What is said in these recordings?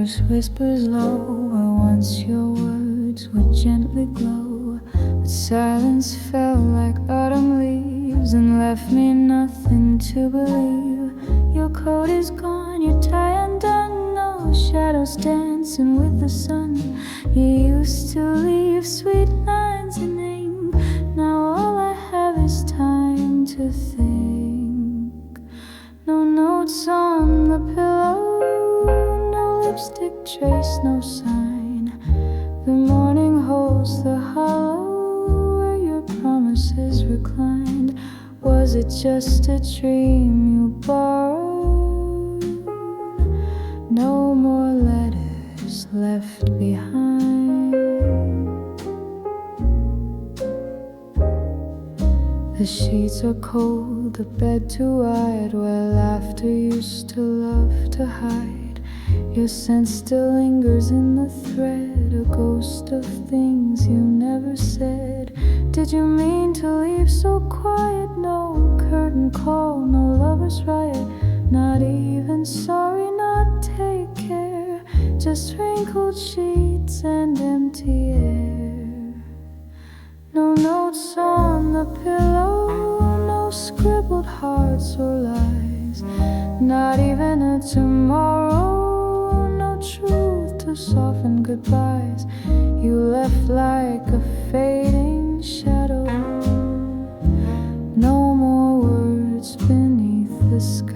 Yours whispers low, where once your words would gently glow. But silence fell like autumn leaves and left me nothing to believe. Your coat is gone, your tie undone, no shadows dancing with the sun. You used to leave sweet lines in ink, now all I have is time to think. No notes on the pillow, no lipstick trace, no sign. The morning holds the hollow where your promises reclined. Was it just a dream you borrowed? No more letters left behind. The sheets are cold, the bed too wide, where laughter used to love to hide. Your scent still lingers in the thread, a ghost of things you never said. Did you mean to leave so quiet? No curtain call, no lover's riot. Not even sorry, not take care. Just wrinkled sheets and empty air. No notes on the pillow, no scribbled hearts or lies. Not even a tomorrow, no truth to soften goodbyes. You left like a fading shadow. No more words beneath the skies.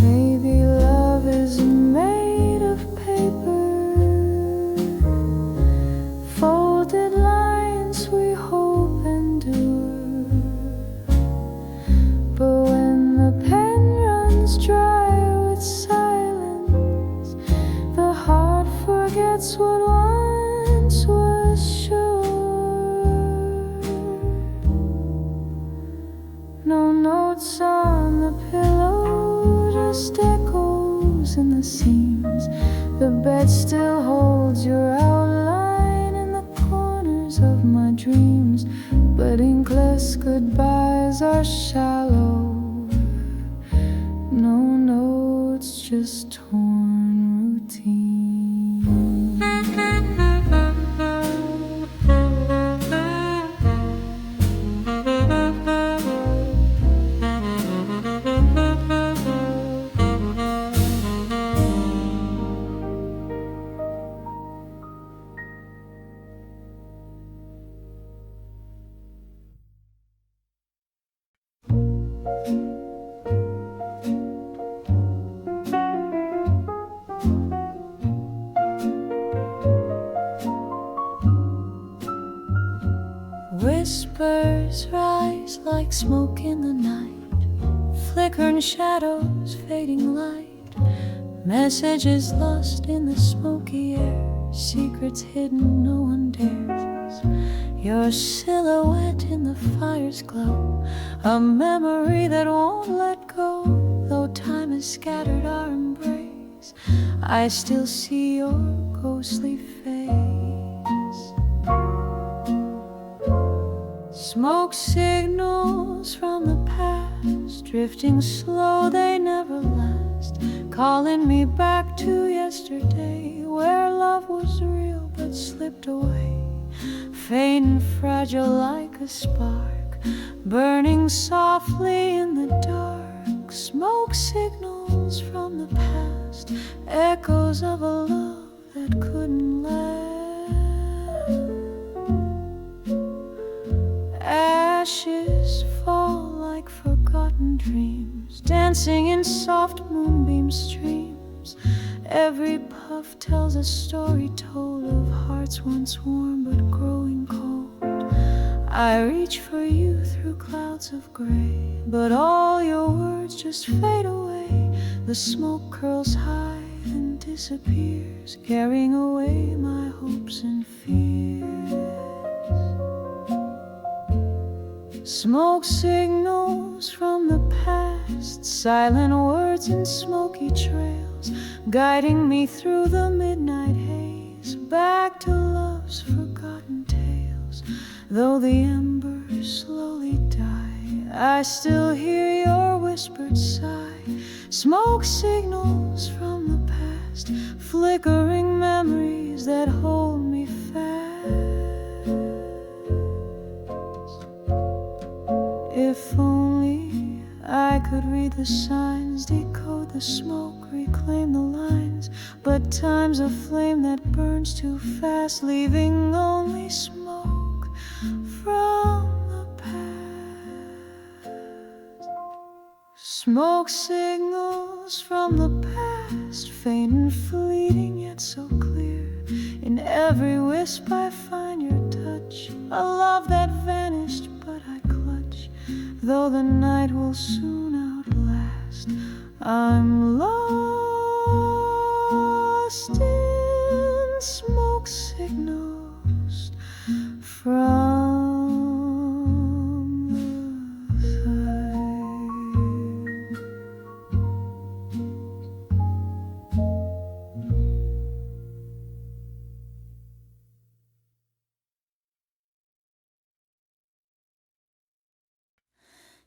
Maybe love is made of paper, folded lines we hope endure. But when the pen runs dry with silence, the heart forgets what once was sure. No notes on the pillow, just echoes in the seams. The bed still holds your outline in the corners of my dreams. But inkless goodbyes are shallow. No notes, just torn routine. Whispers rise like smoke in the night, flickering shadows, fading light. Messages lost in the smoky air, secrets hidden no one dares. Your silhouette in the fire's glow, a memory that won't let go. Though time has scattered our embrace, I still see your ghostly face. Smoke signals from the past, drifting slow, they never last, calling me back to yesterday, where love was real but slipped away. Faint and fragile like a spark, burning softly in the dark. Smoke signals from the past, echoes of a love that couldn't last. Ashes fall like forgotten dreams, dancing in soft moonbeam streams. Every puff tells a story told of hearts once warm but growing cold. I reach for you through clouds of gray, but all your words just fade away. The smoke curls high and disappears, carrying away my hopes and fears. Smoke signals from the past, silent words in smoky trails, guiding me through the midnight haze, back to love's forgotten tales. Though the embers slowly die, I still hear your whispered sigh, Smoke signals from the past, flickering memories that hold me fast. If only I could read the signs, decode the smoke, reclaim the lines. But time's a flame that burns too fast, leaving only smoke from the past. Smoke signals from the past, faint and fleeting yet so clear. In every wisp I find your touch, a love that vanished but I clutch. Though the night will soon outlast, I'm lost in smoke signals from the fire.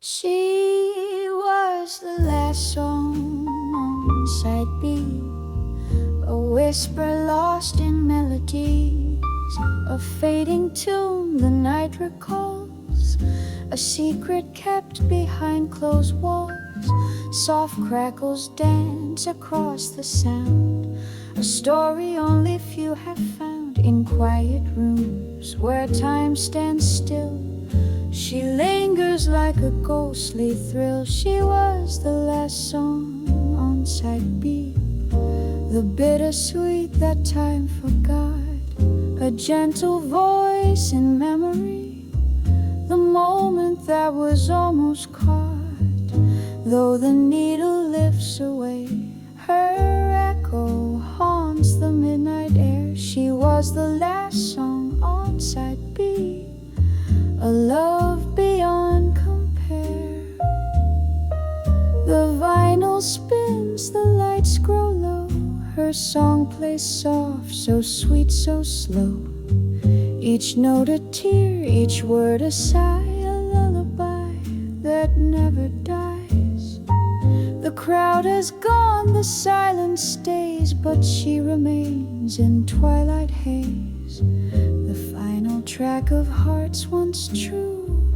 She was the last song on side B, a whisper lost in melodies, a fading tune the night recalls, a secret kept behind closed walls. Soft crackles dance across the sound, a story only few have found. In quiet rooms where time stands still, she lingers like a ghostly thrill. She was the last song on side B, the bittersweet that time forgot, a gentle voice in memory, the moment that was almost caught. Though the needle lifts away, her echo haunts the midnight air. She was the last song on side B, a love beyond compare. The vinyl spins, the lights grow low, her song plays soft, so sweet, so slow. Each note a tear, each word a sigh, a lullaby that never dies. The crowd has gone, the silence stays, but she remains in twilight haze. The final track of hearts once true,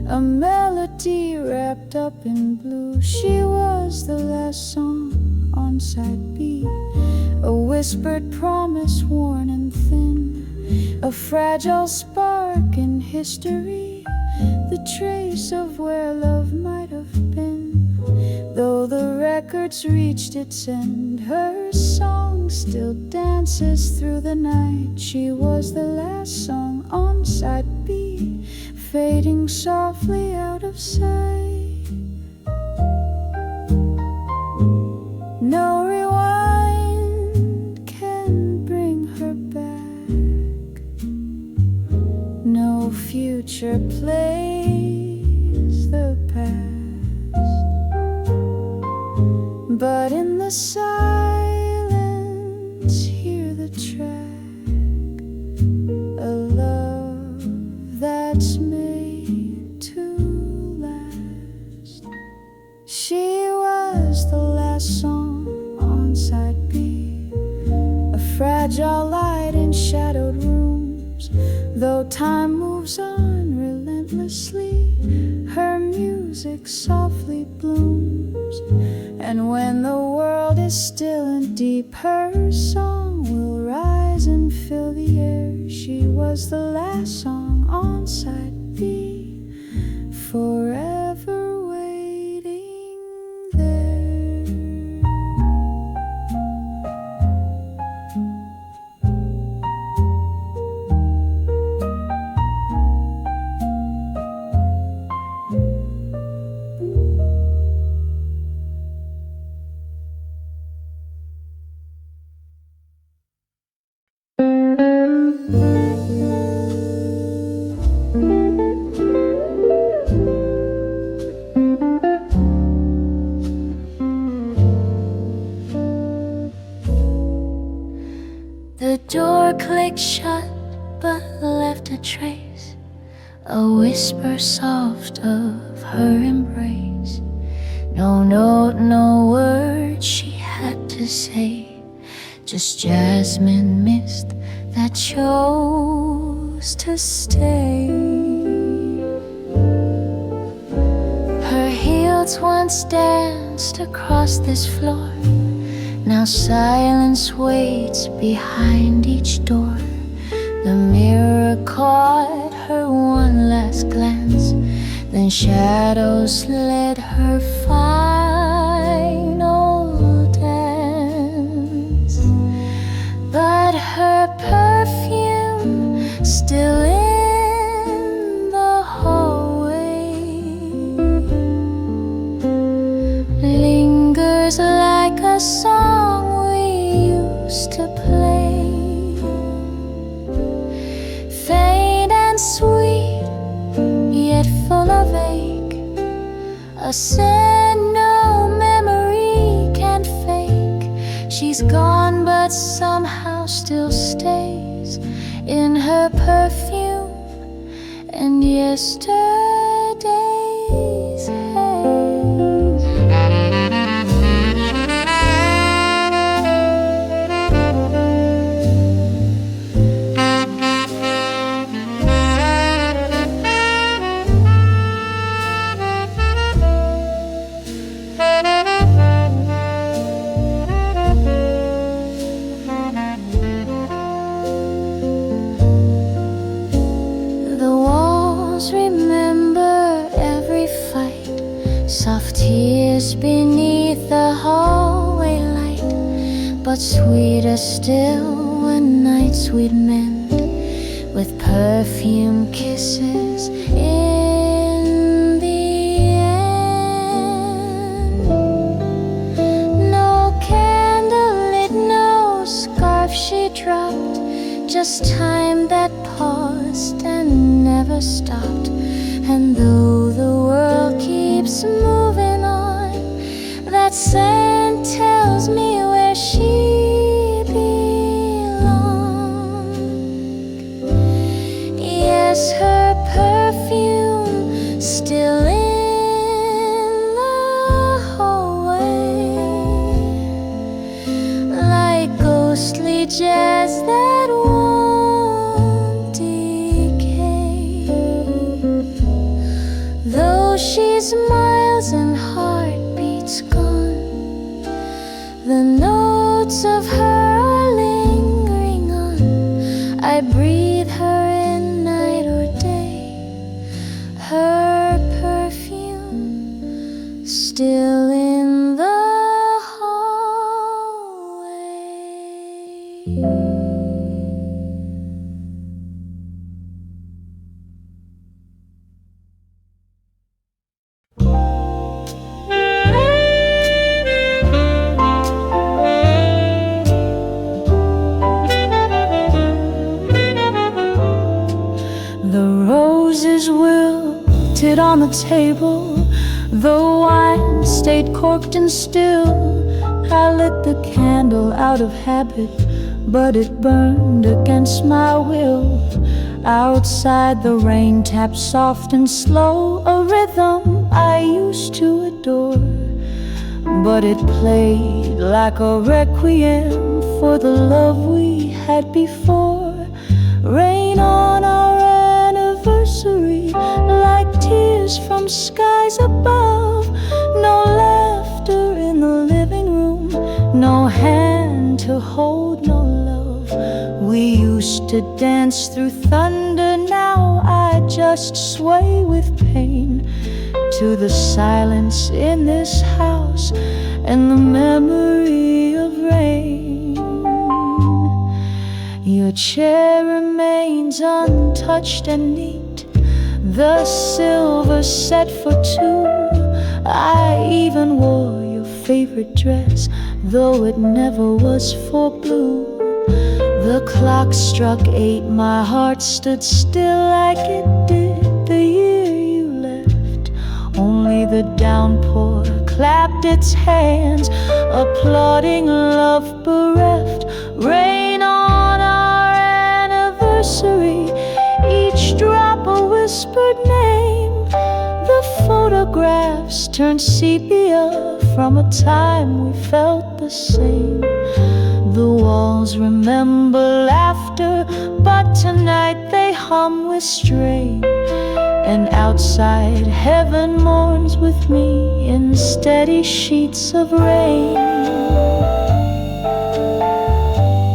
a melody wrapped up in blue. She was the last song on side B, a whispered promise worn and thin, a fragile spark in history, the trace of where love might have been. Though the record's reached its end, her song still dances through the night. She was the last song on side B, fading softly out of sight. No rewind can bring her back, no future plays the past. But in the silence, hear the track, a love that's made to last. She was the last song on side B, a fragile light in shadowed rooms. Though time moves on relentlessly, her music softly blooms. And when the world is still and deep, her song will rise and fill the air. She was the last song on side B, forever waiting there. The door clicked shut but left a trace, a whisper soft of her embrace. No note, no word she had to say, just jasmine mist that chose to stay. Her heels once danced across this floor, now silence waits behind each door. The mirror caught her one last glance, then shadows led her final dance. But her perfume still in the hallway lingers like a song we used to play, faint and sweet, yet full of ache, a scent no memory can fake. She's gone but somehow still stays in her perfume and yesterday's haze. Remember every fight, soft tears beneath the hallway light, but sweeter still when nights we'd mend with perfume kisses in the end. No candle lit, no scarf she dropped, just time that paused and never stopped. And though the world keeps moving on, that scent tells me where she belonged. Yes, her perfume still in the hallway, like ghostly jazz that won't decay. Though she smiles and heartbeats gone, the notes of her are lingering on. I breathe her in night or day, her perfume still in the hallway. On the table, the wine stayed corked and still. I lit the candle out of habit, but it burned against my will. Outside the rain tapped soft and slow, a rhythm I used to adore, but it played like a requiem for the love we had before. Rain on our anniversary, like tears from skies above. No laughter in the living room, no hand to hold, no love. We used to dance through thunder, now I just sway with pain to the silence in this house and the memory of rain. Your chair remains untouched and neat, the silver set for two. I even wore your favorite dress, though it never was for blue. The clock struck 8, my heart stood still like it did the year you left. Only the downpour clapped its hands, applauding love bereft. Rain on our anniversary, each drop a whispered name. The photograph photographs turned sepia from a time we felt the same. The walls remember laughter, but tonight they hum with strain. And outside heaven mourns with me in steady sheets of rain.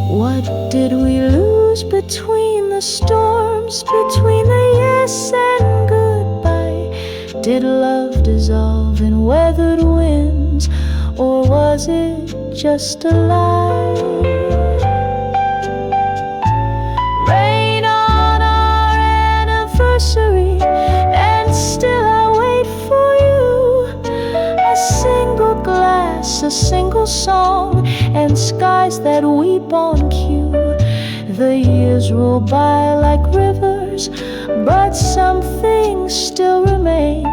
What did we lose between the storms, between the yes and goodbye? Did love dissolve in weathered winds, or was it just a lie? Rain on our anniversary, and still I wait for you. A single glass, a single song, and skies that weep on cue. The years roll by like rivers, but some things still remain,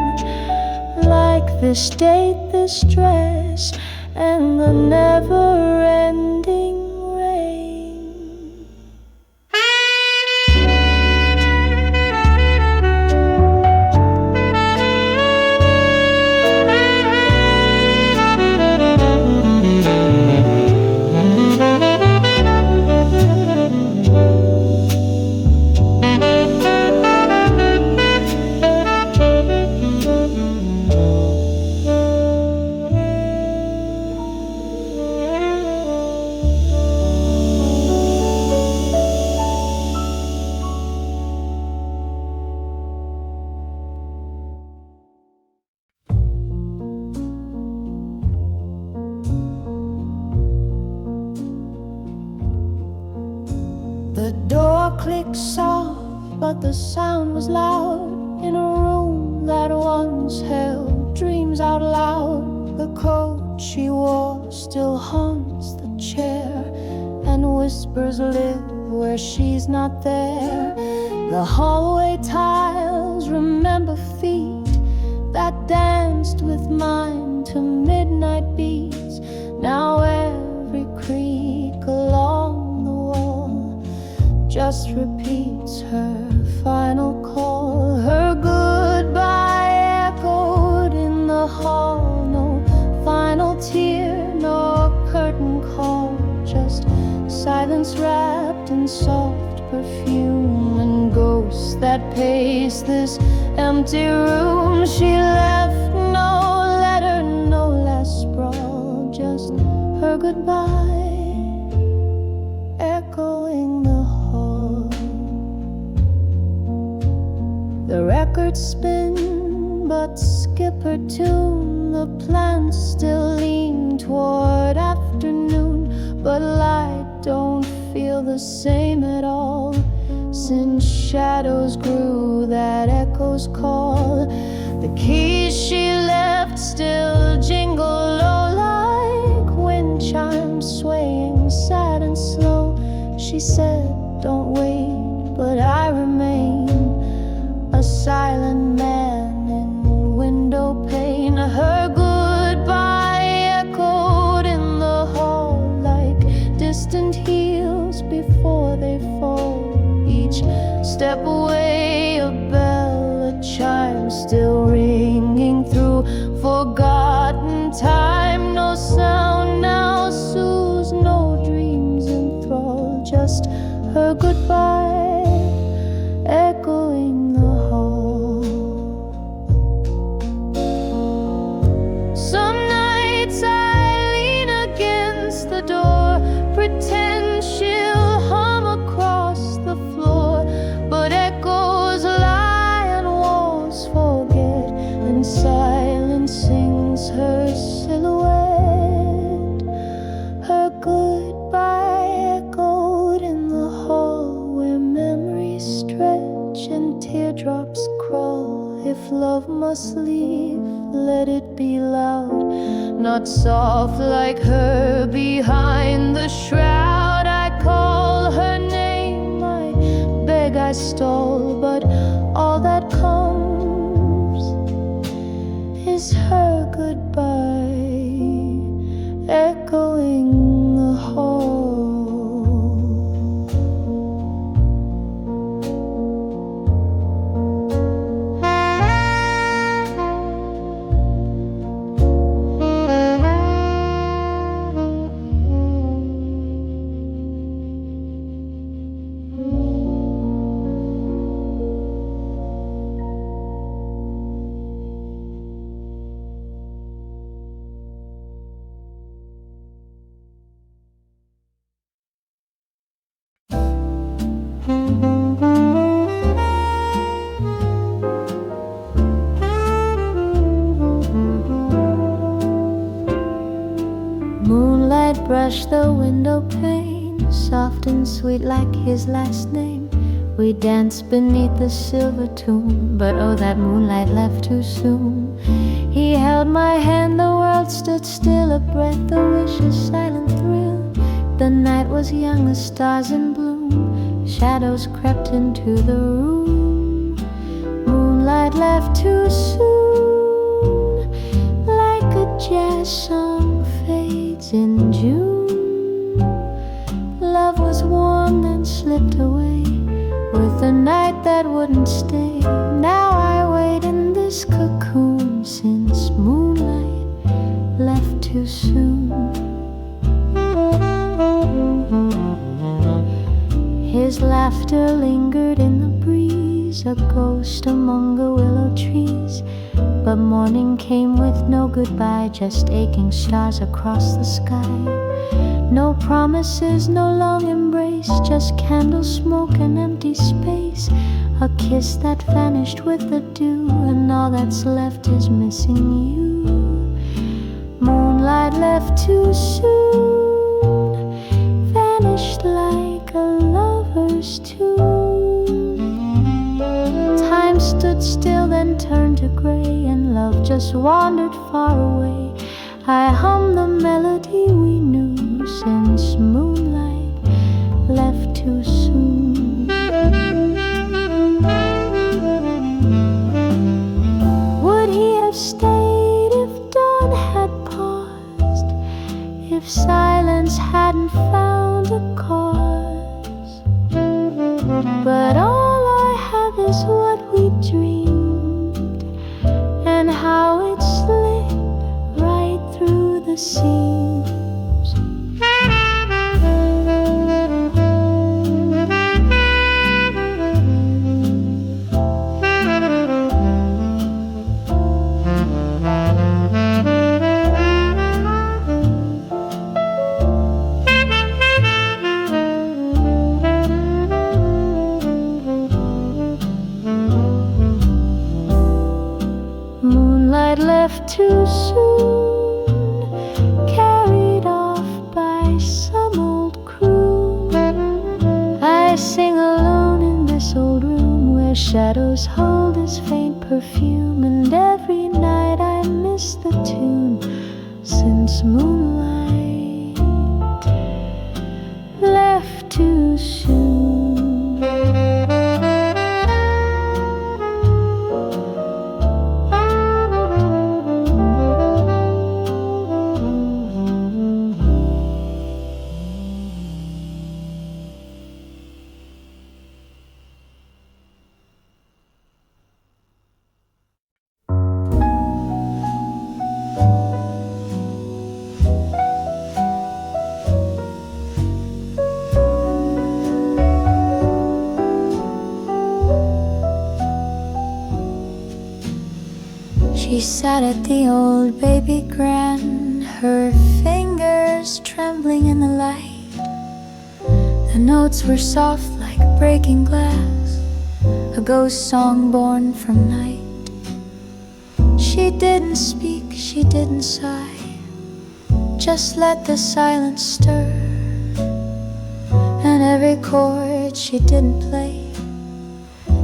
like this date, this dress, and the never-ending rain. The door clicked soft, but the sound was loud. In a room that once held dreams out loud. The coat she wore still haunts the chair, and whispers live where she's not there. The hallway tiles remember feet that danced with mine to midnight beats. Now every creak along the wall just repeats her final call. Her goodbye echoed in the hall. No final tear, no curtain call, just silence wrapped in soft perfume, and ghosts that pace this empty room. She left no letter, no last sprawl, just her goodbye echoing the hall. The records spin but skip her tune. The plants still lean toward afternoon, but light don't feel the same at all. Since shadows grew, that echoes call. The keys she left still jingle low like wind chimes swaying sad and slow. She said, don't wait, but I remain a silent man in window pane. Her goodbye echoed in the hall like distant heels before they fall. Each step away, a bell, a chime still ringing through forgotten time. No sound now soothes, no dreams enthrall, just her goodbye echoing the hall. Some nights I lean against the door, pretend she'll hum across the floor, but echoes lie and walls forget, and silence sings her silhouette. Her goodbye echoed in the hall where memories stretch and teardrops crawl. If love must leave, let it be loud, not soft like her behind the shroud. I call her name, I beg, I stall, but all that comes is her goodbye echoing the hall. brushed the window pane, soft and sweet like his last name. We danced beneath the silver tomb, but oh, that moonlight left too soon. He held my hand, the world stood still, a breath, a wish, a silent thrill. The night was young, the stars in bloom, shadows crept into the room. Moonlight left too soon, like a jazz song fades in June. Love was warm, then slipped away with a night that wouldn't stay. Now I wait in this cocoon, since moonlight left too soon. His laughter lingered in the breeze, a ghost among the willow trees. But morning came with no goodbye, just aching stars across the sky. No promises, no long embrace, just candle smoke and empty space. A kiss that vanished with the dew, and all that's left is missing you. Moonlight left too soon, vanished like a lover's tune. Time stood still, then turned to gray, and love just wandered far away. I hummed the melody we knew, since moonlight left too soon. Would he have stayed if dawn had paused, if silence hadn't found a cause? But all I have is what we dreamed, and how it slid right through the seams. Moonlight left too soon, carried off by some old croon. I sing alone in this old room, where shadows hold his faint perfume. And every night I miss the tune, since moonlight left too soon. She sat at the old baby grand, her fingers trembling in the light. The notes were soft like breaking glass, a ghost song born from night. She didn't speak, she didn't sigh, just let the silence stir. And every chord she didn't play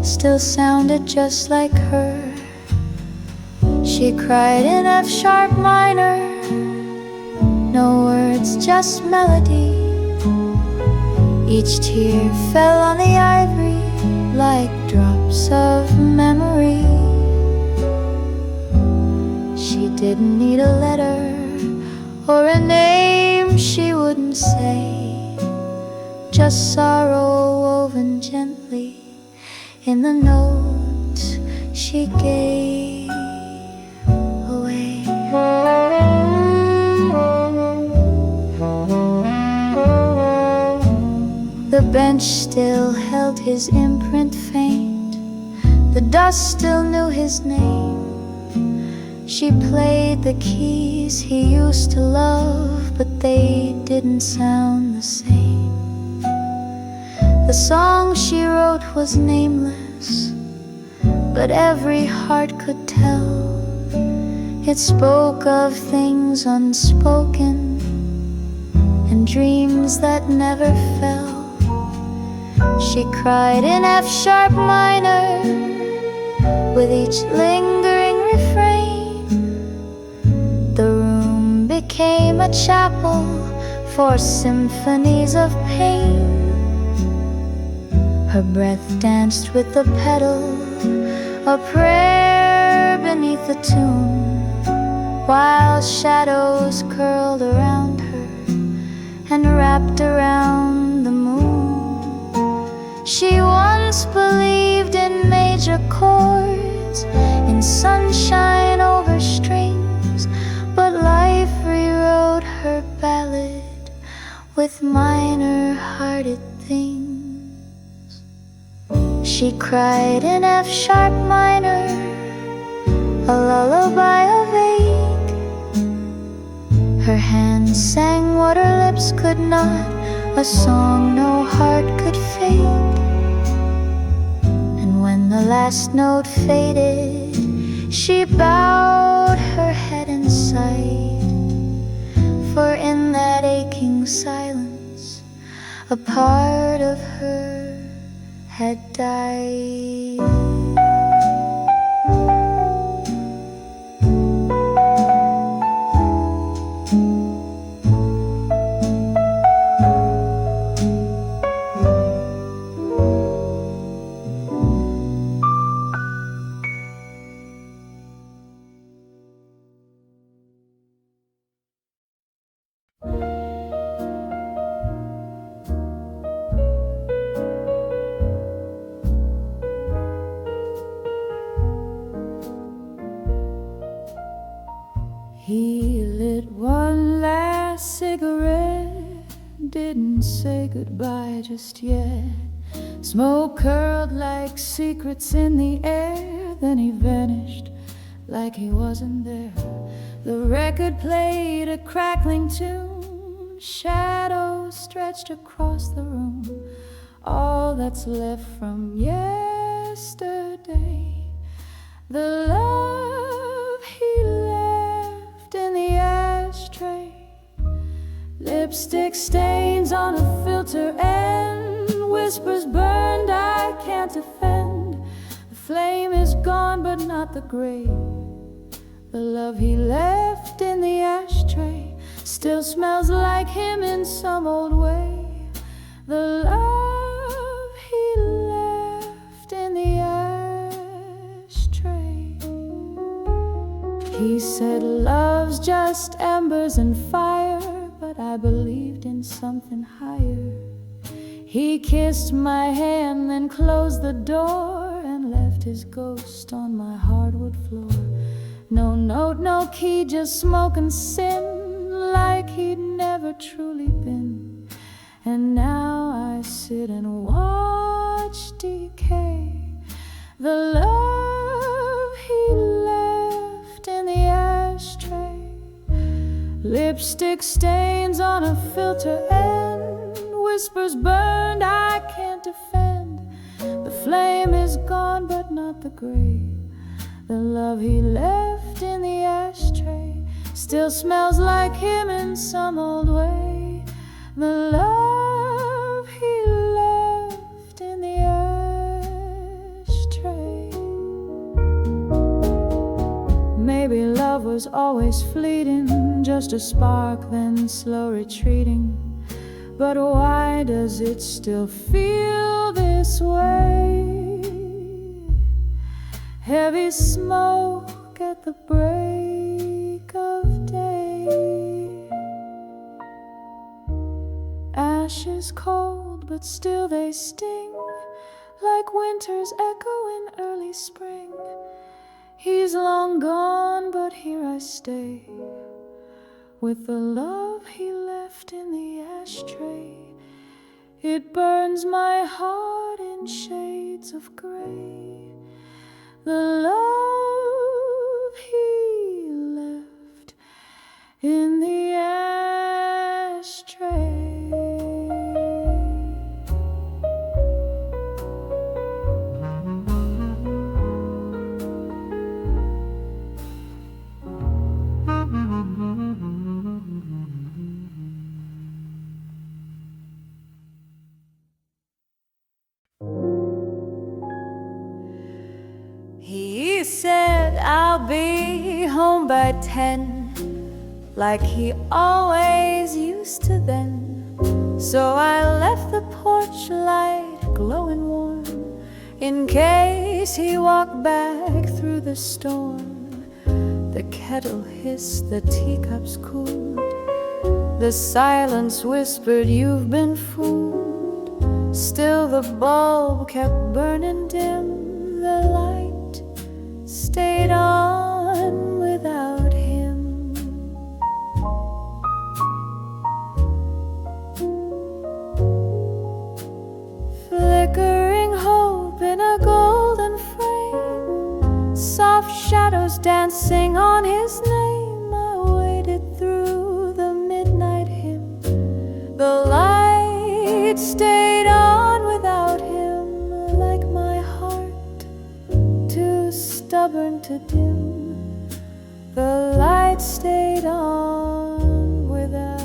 still sounded just like her. She cried in F sharp minor, no words, just melody. Each tear fell on the ivory like drops of memory. She didn't need a letter or a name she wouldn't say, just sorrow woven gently in the notes she gave away. The bench still held his imprint faint, the dust still knew his name. She played the keys he used to love, but they didn't sound the same. The song she wrote was nameless, but every heart could tell. It spoke of things unspoken and dreams that never fell. She cried in F sharp minor with each lingering refrain. The room became a chapel for symphonies of pain. Her breath danced with the pedal, a prayer beneath the tune, while shadows curled around her and wrapped around the moon. She once believed in major chords, in sunshine over strings, but life rewrote her ballad with minor-hearted things. She cried in F sharp minor, a lullaby of ache. Her hands sang what her lips could not, a song no heart could fake. And when the last note faded, she bowed her head and sighed, for in that aching silence a part of her had died. He lit one last cigarette, didn't say goodbye just yet. Smoke curled like secrets in the air, then he vanished like he wasn't there. The record played a crackling tune, shadows stretched across the room, all that's left from yesterday. The love he left in the ashtray, lipstick stains on a filter and whispers burned I can't defend. The flame is gone but not the grave. The love he left in the ashtray still smells like him in some old way. The love he left in the ashtray. He said love's just embers and fire, but I believed in something higher. He kissed my hand, then closed the door and left his ghost on my hardwood floor. No note, no key, just smoke and sin, like he'd never truly been. And now I sit and watch decay. The love he left in the ashtray, lipstick stains on a filter and whispers burned I can't defend. The flame is gone but not the grave. The love he left in the ashtray still smells like him in some old way. The love he left in the ashtray. Maybe love was always fleeting, just a spark then slow retreating. But why does it still feel this way? Heavy smoke at the break of day, ashes cold but still they sting, like winter's echo in early spring. He's long gone but here I stay, with the love he left in the ashtray. It burns my heart in shades of gray. The love he left in the ashtray. He said I'll be home by 10, like he always used to then. So I left the porch light glowing warm, in case he walked back through the storm. The kettle hissed, the teacups cooled, the silence whispered, "You've been fooled." Still the bulb kept burning dim, the light stayed on without him. Flickering hope in a golden frame, soft shadows dancing on his name. I waited through the midnight hymn, the light stayed on without him, like my heart, too stubborn to dim. The light stayed on without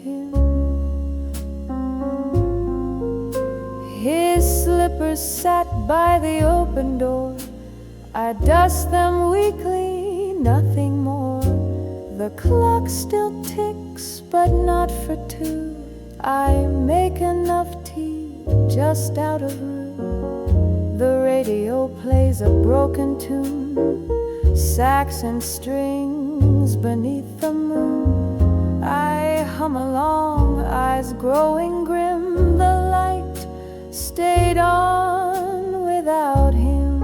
him. His slippers sat by the open door. I dust them weekly, nothing more. The clock still ticks, but not for two. I make enough tea just out of room. The radio plays a broken tune, sax and strings beneath the moon. I hum along, eyes growing grim. The light stayed on without him.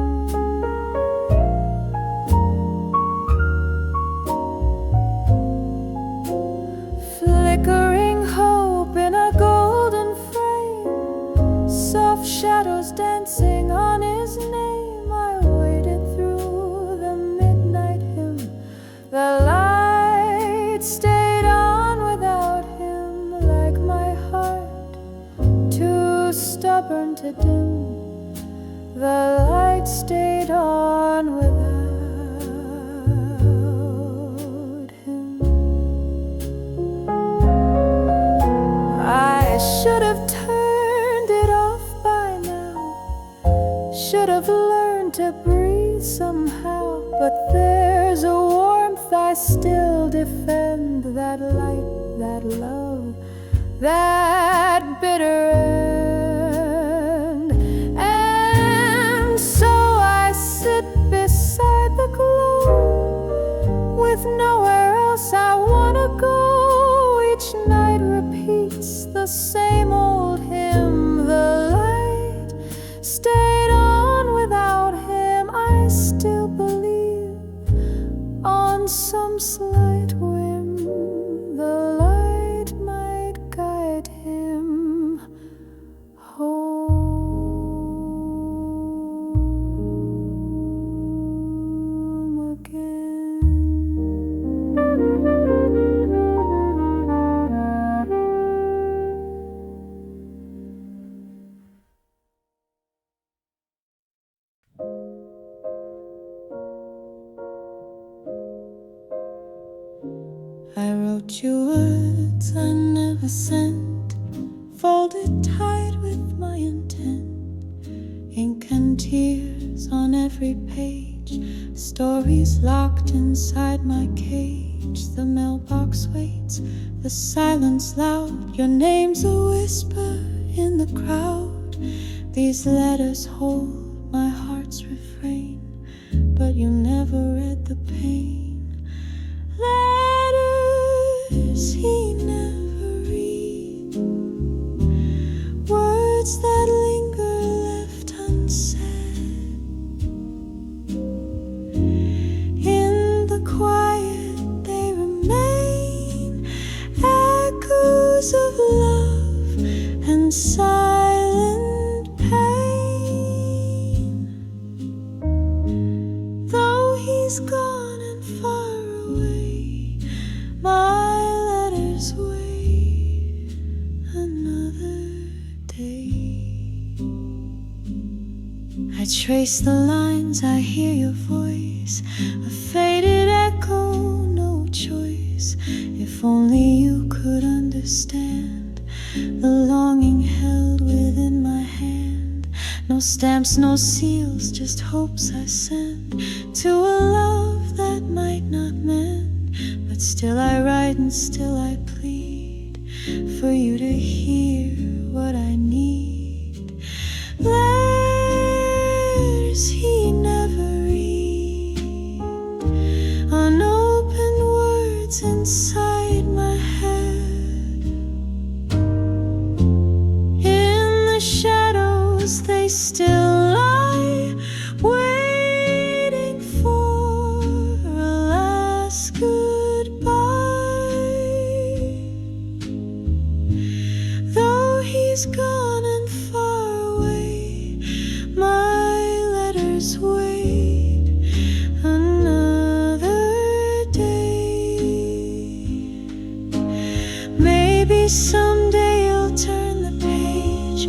Flickering hope in a golden frame, soft shadows dancing on his name. I waited through the midnight hymn, the light stayed on without him, like my heart, too stubborn to dim. The light stayed on without him. I should have turned it off by now, should have learned to breathe somehow. But there's a warmth I still defend, that light, that love, that bitter end. And so I sit beside the glow, with nowhere else I wanna go. Each night repeats the same old hymn. The light stayed on without him. I still believe on some slight whim, the light might guide him home again. I wrote you words I never sent, folded tight with my intent. Ink and tears on every page, stories locked inside my cage. The mailbox waits, the silence loud. Your name's a whisper in the crowd. These letters hold my heart's refrain, but you never read the pain. Letters he never read, words that linger left unsaid. In the quiet they remain, echoes of love and silent pain. Though he's gone and far away, my letters wait another day. I trace the lines, I hear your voice, a faded echo, no choice. If only you could understand the longing held within my hand. No stamps, no seals, just hopes I send to a love that might not mend. But still I write and still I plead for you to hear what I need. Letters he never read, unopened words inside my head. In the shadows they still lie, waiting for a last goodbye. Though he's gone and far away, my letters wait another day. Maybe someday you'll turn the page,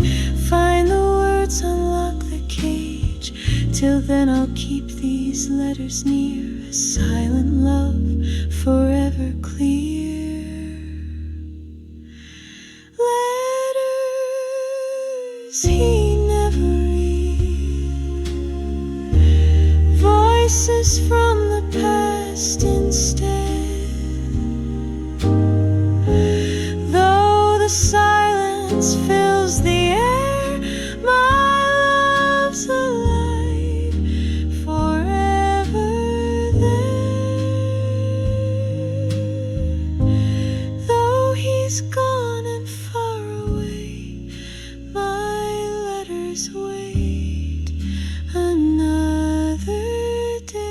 find the words, unlock the cage. Till then I'll keep these letters near, a silent love forever clear. Letters he never read, voices from the past instead. Though the silence fills the air, my love's alive forever there. Though he's gone and far away, my letters wait another day.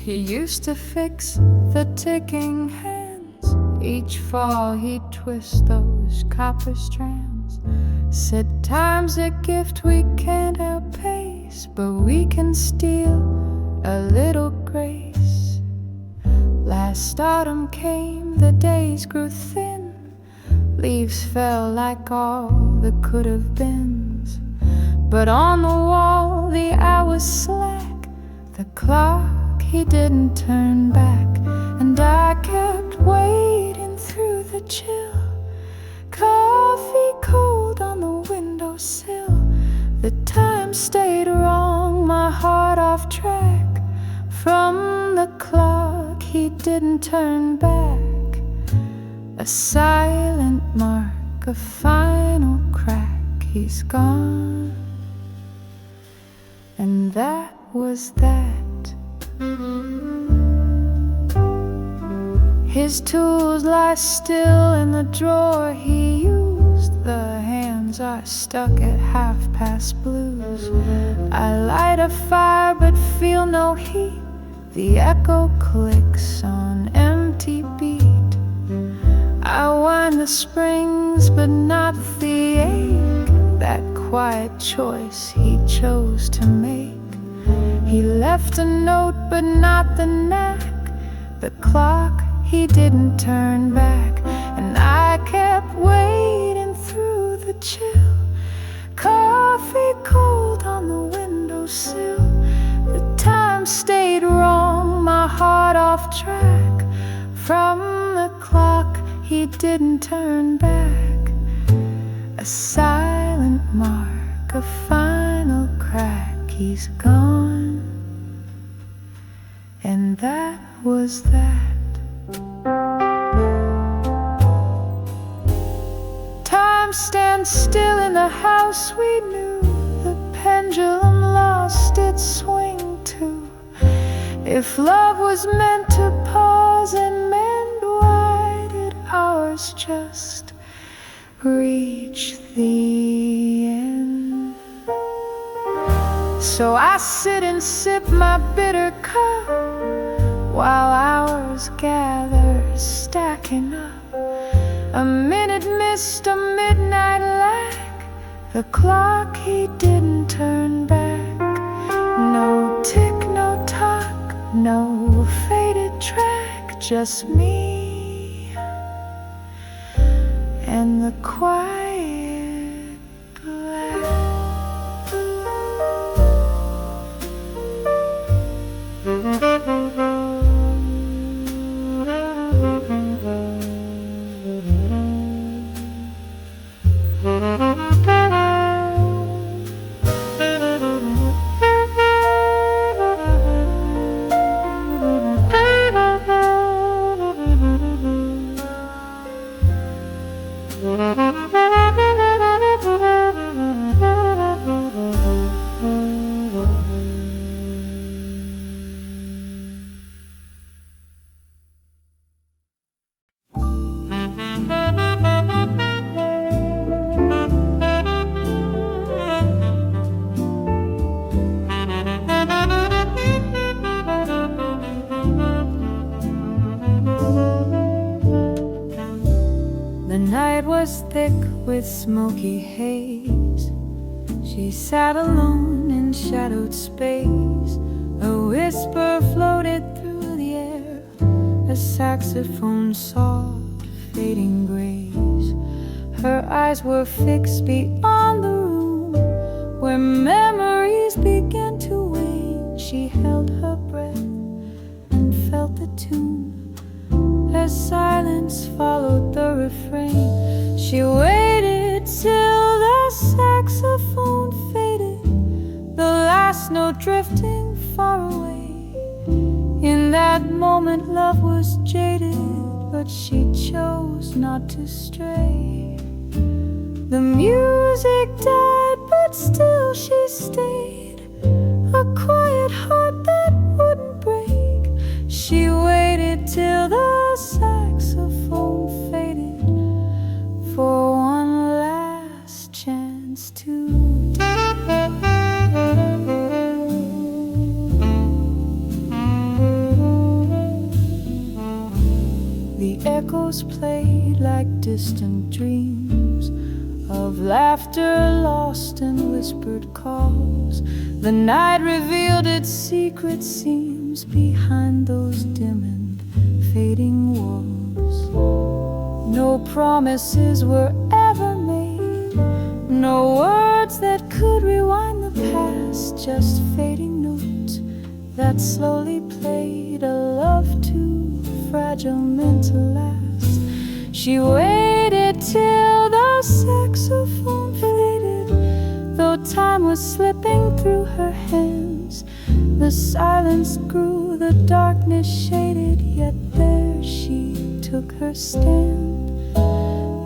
He used to fix the ticking hands. Each fall he'd twist those copper strands. Said time's a gift we can't outpace, but we can steal a little grace. Last autumn came, the days grew thin, leaves fell like all the could have beens. But on the wall the hours slack, the clock he didn't turn back. And I kept waiting through the chill, coffee cold on the windowsill. The time stayed wrong, my heart off track. From the clock he didn't turn back, a silent mark, a final crack. He's gone, and that was that. His tools lie still in the drawer he used. The hands are stuck at 1/2 blues. I light a fire but feel no heat. The echo clicks on empty beat. I wind the springs but not the ache. That quiet choice he chose to make. He left a note but not the knack. The clock he didn't turn back, and I kept waiting through the chill, coffee cold on the windowsill. The time stayed wrong, my heart off track. From the clock he didn't turn back, a silent mark, a final crack. He's gone, and that was that. Time stands still in the house we knew. The pendulum lost its swing too. If love was meant to pause and mend, why did ours just reach the end? So I sit and sip my bitter cup, while hours gather, stacking up. A minute missed, a midnight lack. The clock he didn't turn back. No tick, no tock, no faded track. Just me and and the quiet black. The night was thick with smoky haze. She sat alone in shadowed space. A whisper floated through the air, a saxophone soft, fading grace. Her eyes were fixed beyond the room where memories began to wane. She held her breath and felt the tune. As silence followed the refrain, she waited till the saxophone faded, the last note drifting far away. In that moment love was jaded, but she chose not to stray. The music died, but still she stayed, a quiet heart that wouldn't break. She waited till the saxophone faded for one last chance to The echoes played like distant dreams of laughter lost in whispered calls. The night revealed its secret seams behind those dim and fading walls. No promises were ever made, no words that could rewind the past, just fading notes that slowly played, a love too fragile meant to last. She waited till the saxophone faded, though time was slipping through her hands. The silence grew, the darkness shaded, yet there she took her stand.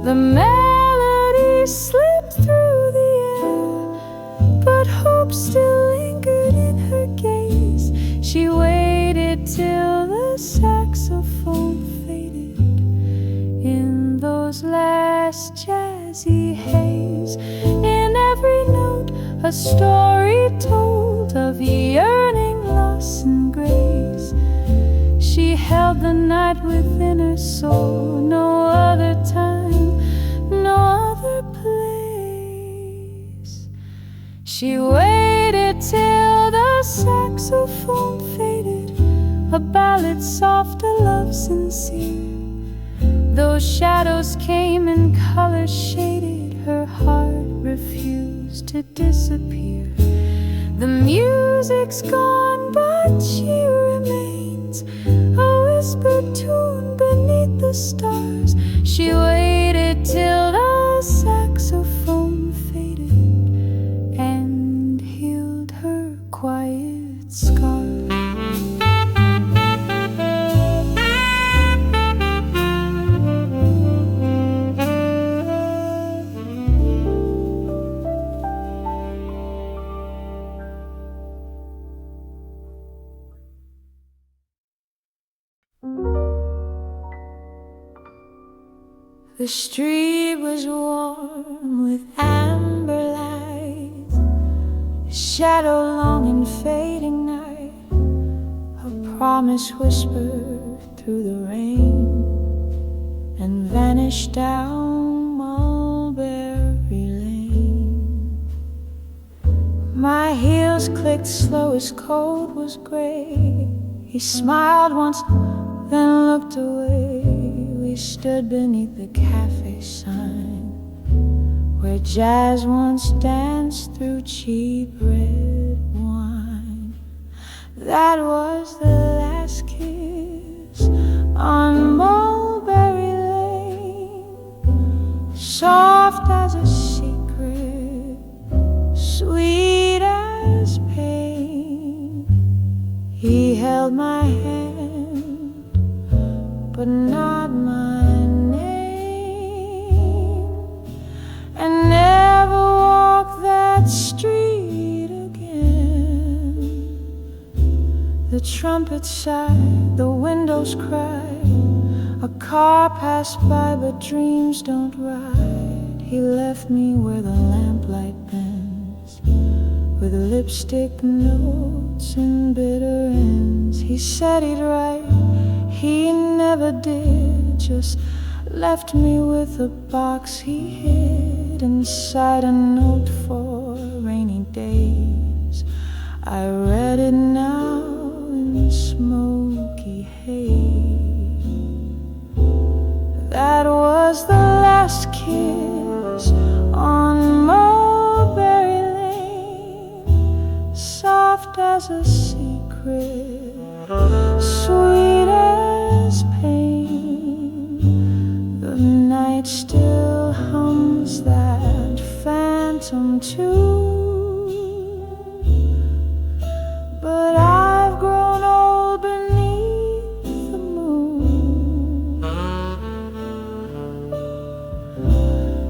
The melody slipped through the air, but hope still lingered in her gaze. She waited till the saxophone faded in those last jazzy haze. In every note a story told of yearning, loss and grace. She held the night within her soul, no other time, no other place. She waited till the saxophone faded, a ballad soft, a love sincere. Those shadows came and colors shaded, her heart refused to disappear. The music's gone, but she remains, a whispered tune beneath the stars. She waited till the saxophone faded and healed her quiet scars. The street was warm with amber lights, a shadow long and fading night, a promise whispered through the rain and vanished down Mberry Lane. My heels clicked slow, his coat was gray. He smiled once, then looked away. We stood beneath the cafe sign, jazz once danced through cheap red wine. That was the last kiss on Mulberry Lane, soft as a secret, sweet as pain. He held my hand, but not my name, and never walked that street again. The trumpets sighed, the windows cried, a car passed by, but dreams don't ride. He left me where the lamplight bends, with lipstick notes and bitter ends. He said he'd write, he never did, just left me with a box he hid inside a note for rainy days. I read it now in smoky haze. That was the last kiss on Mulberry Lane, soft as a secret, sweet as pain. The night still hums that phantom tune, but I've grown old beneath the moon.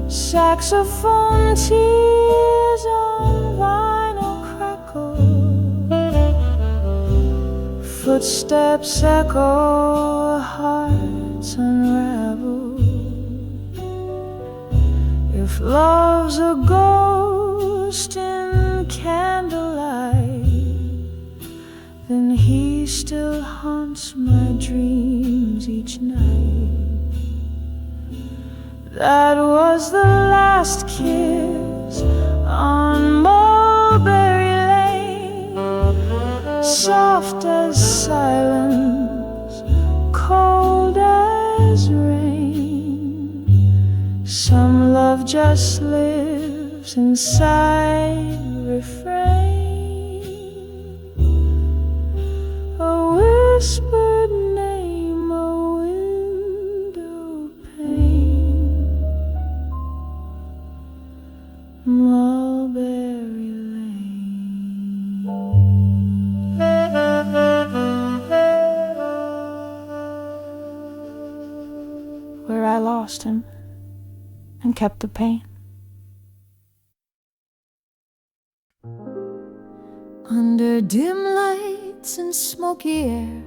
Saxophone tears on vinyl crackle, footsteps echo, hearts unravel. If love's a ghost in candlelight, then he still haunts my dreams each night. That was the last kiss on Mulberry Lane, soft as silence, cold as rain. Some love just lives inside refrain, a whispered name, a window pane, Mulberry Lane. Where I lost him and kept the pain. Under dim lights and smoky air,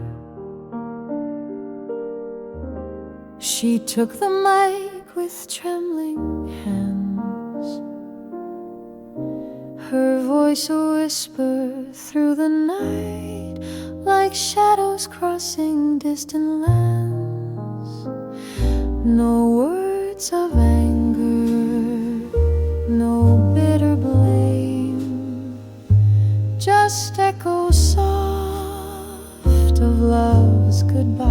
she took the mic with trembling hands, her voice a whisper through the night, like shadows crossing distant lands. No words of anger, no bitter blame, just echoes soft of love's goodbye,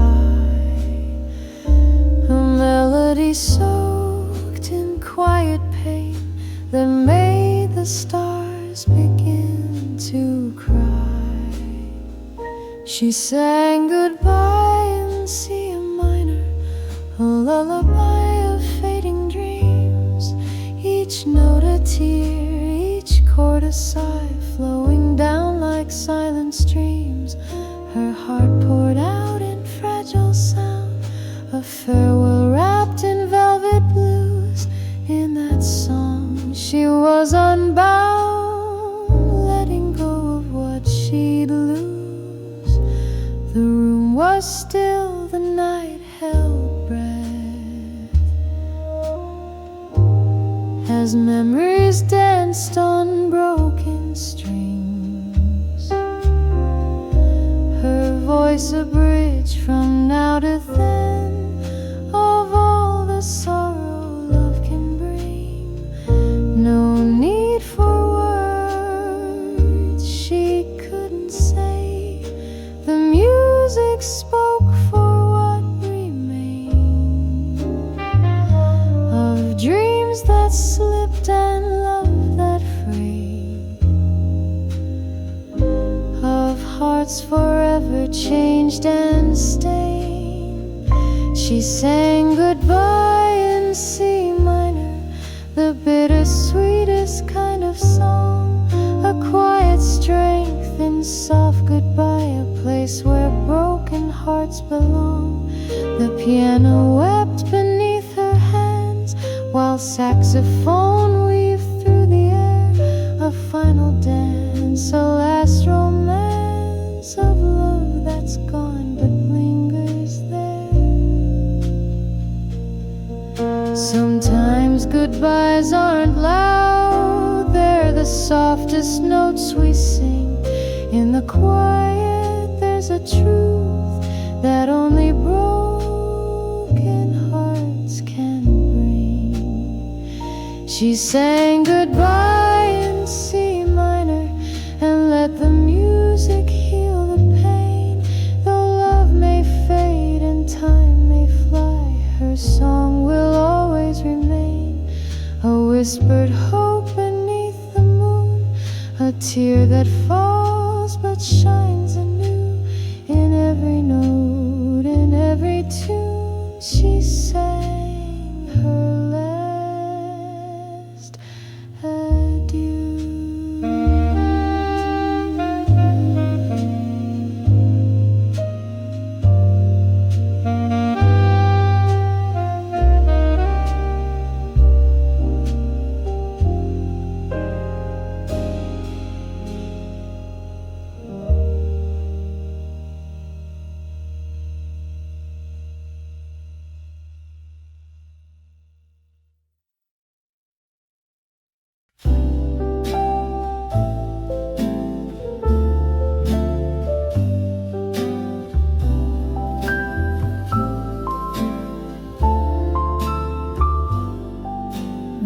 a melody soaked in quiet pain that made the stars begin to cry. She sang goodbye in C minor, a lullaby of fading dreams, each note a tear, each chord a sigh, flowing down like silent streams. Her heart poured out in fragile sound, a farewell wrapped in velvet blues. In that song she was unbound, letting go of what she'd lose. The room was still, the night held breath, as memories danced on broken strings. Her voice a bridge from now to then, of all the sorrow love can bring. No need for words she couldn't say, the music spoke for what remained of dreams that slipped and changed and stained. She sang goodbye in C minor, the bittersweetest kind of song, a quiet strength in soft goodbye, a place where broken hearts belong. The piano wept beneath her hands, while saxophone weaved through the air a final dance, a last romance of love that's gone but lingers there. Sometimes goodbyes aren't loud, they're the softest notes we sing. In the quiet there's a truth that only broken hearts can bring. She sang goodbye in C minor and let the music heal the pain. Though love may fade and time may fly, her song will always remain, a whispered hope beneath the moon, a tear that falls but shines anew. In every note, in every tune, she sang her last adieu.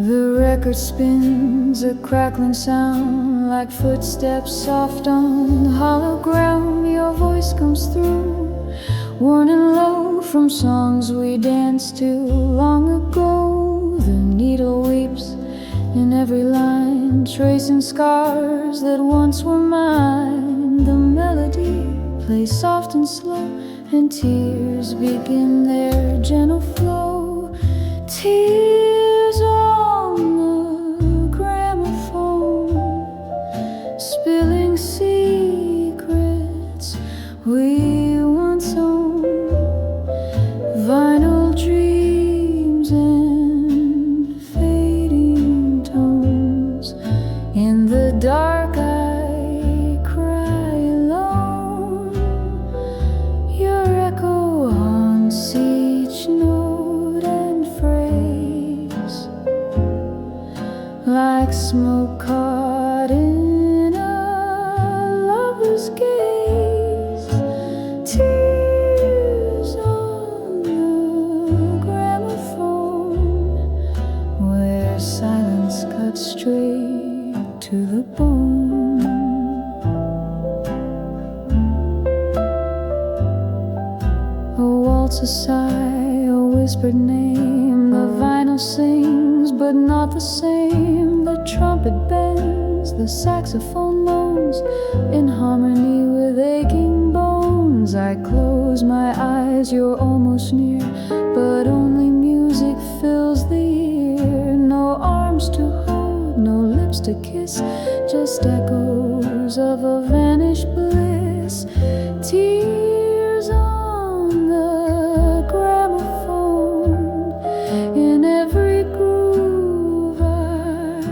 The record spins, a crackling sound like footsteps soft on hollow ground. Your voice comes through, worn and low from songs we danced to long ago. The needle weeps in every line, tracing scars that once were mine. The melody plays soft and slow, and tears begin their gentle flow. Tears on the gramophone, spilling secrets we once owned. Vinyl dreams and fading tones. In the dark I cry alone. Your echo haunts each note and phrase, like smoke caught in a lover's gaze. Tears on the gramophone, where silence cuts straight to the bone. A waltz, a sigh, a whispered name. The vinyl sings, but not the same. The trumpet bends, the saxophone moans, in harmony with aching bones. I close my eyes, you're almost near, but only music fills the ear. No arms to hold, no lips to kiss, just echoes of a vanished bliss. Tears on the gramophone, in every groove I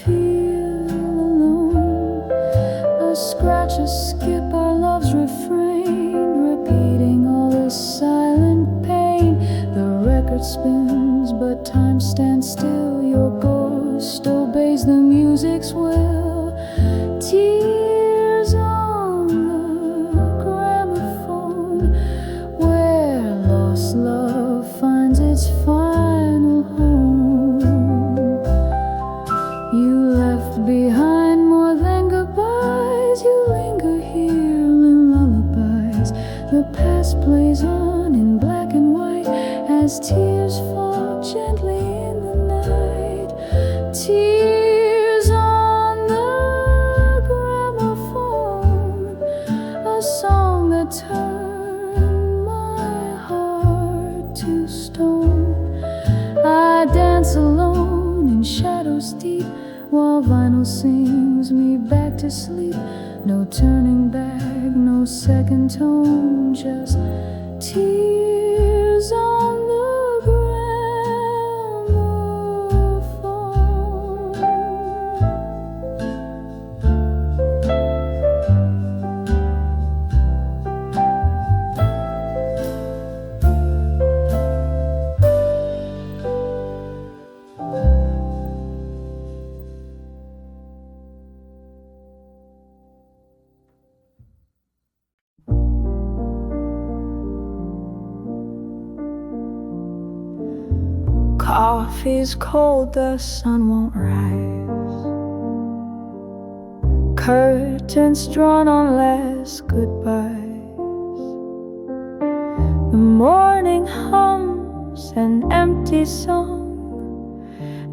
feel alone. A scratch, a skip, our love's refrain, repeating all the silent pain. The record spins, but time stands still. Your ghost obeys the music's will. Tears on the gramophone, where lost love finds its final home. You left behind more than goodbyes. You linger here in lullabies. The past plays on in black and white as tears fall gently in the night. Tears on the gramophone, a song that turns while vinyl sings me back to sleep. No turning back, no second tone, just tears on the gramophone. Coffee's cold, the sun won't rise. Curtains drawn on last goodbyes. The morning hums an empty song,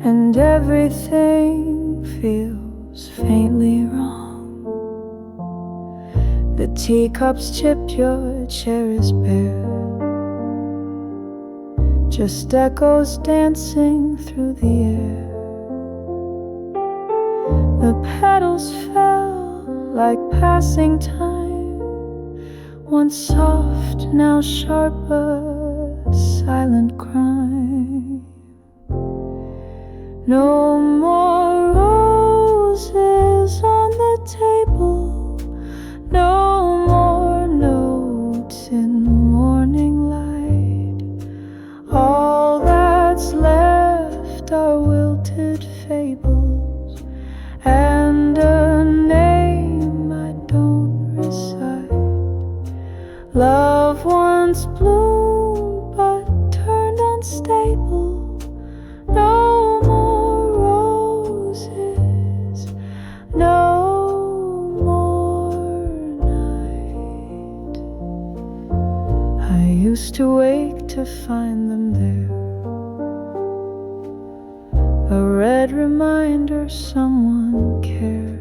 and everything feels faintly wrong. The teacups chipped, your chair is bare, just echoes dancing through the air. The petals fell like passing time, once soft, now sharp, a silent crime. No more roses on the table, no more notes in morning light. All that's left are wilted fables and a name I don't recite. Love once bloomed but turned unstable. No more roses, no more night. I used to wake to find them there, a red reminder someone cared.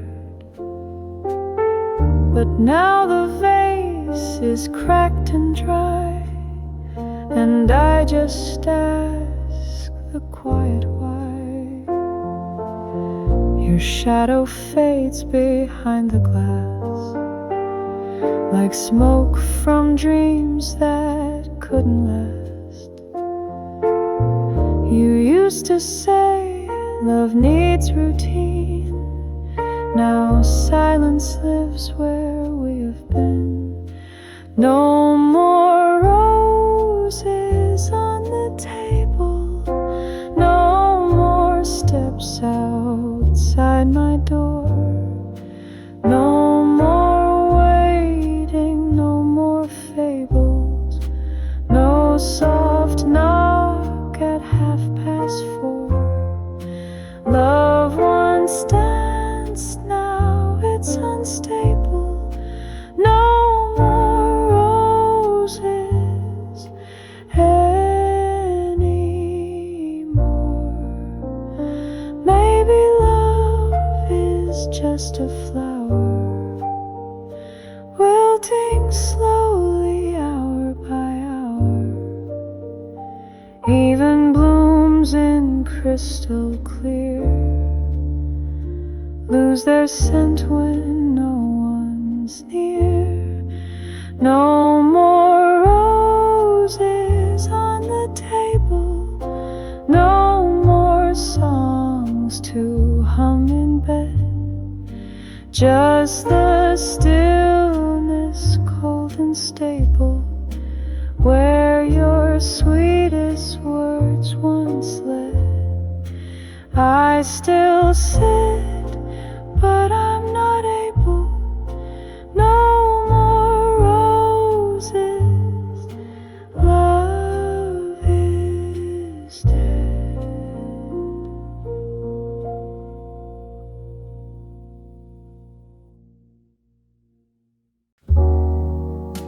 But now the vase is cracked and dry, and I just ask the quiet why. Your shadow fades behind the glass, like smoke from dreams that couldn't last. You used to say love needs routine. Now silence lives where we have been. No more roses on the table, no more steps outside my door. No more waiting, no more fables, no soft knock at 4:30. Love once danced, now it's unstable. No more roses anymore. Maybe love is just a flower, wilting slowly hour by hour. Even blooms in crystal clear lose their scent when no one's near. No more roses on the table, no more songs to hum in bed. Just the stillness, cold and stable, where your sweetest words once led. I still sit, but I'm not able. No more roses, love is dead.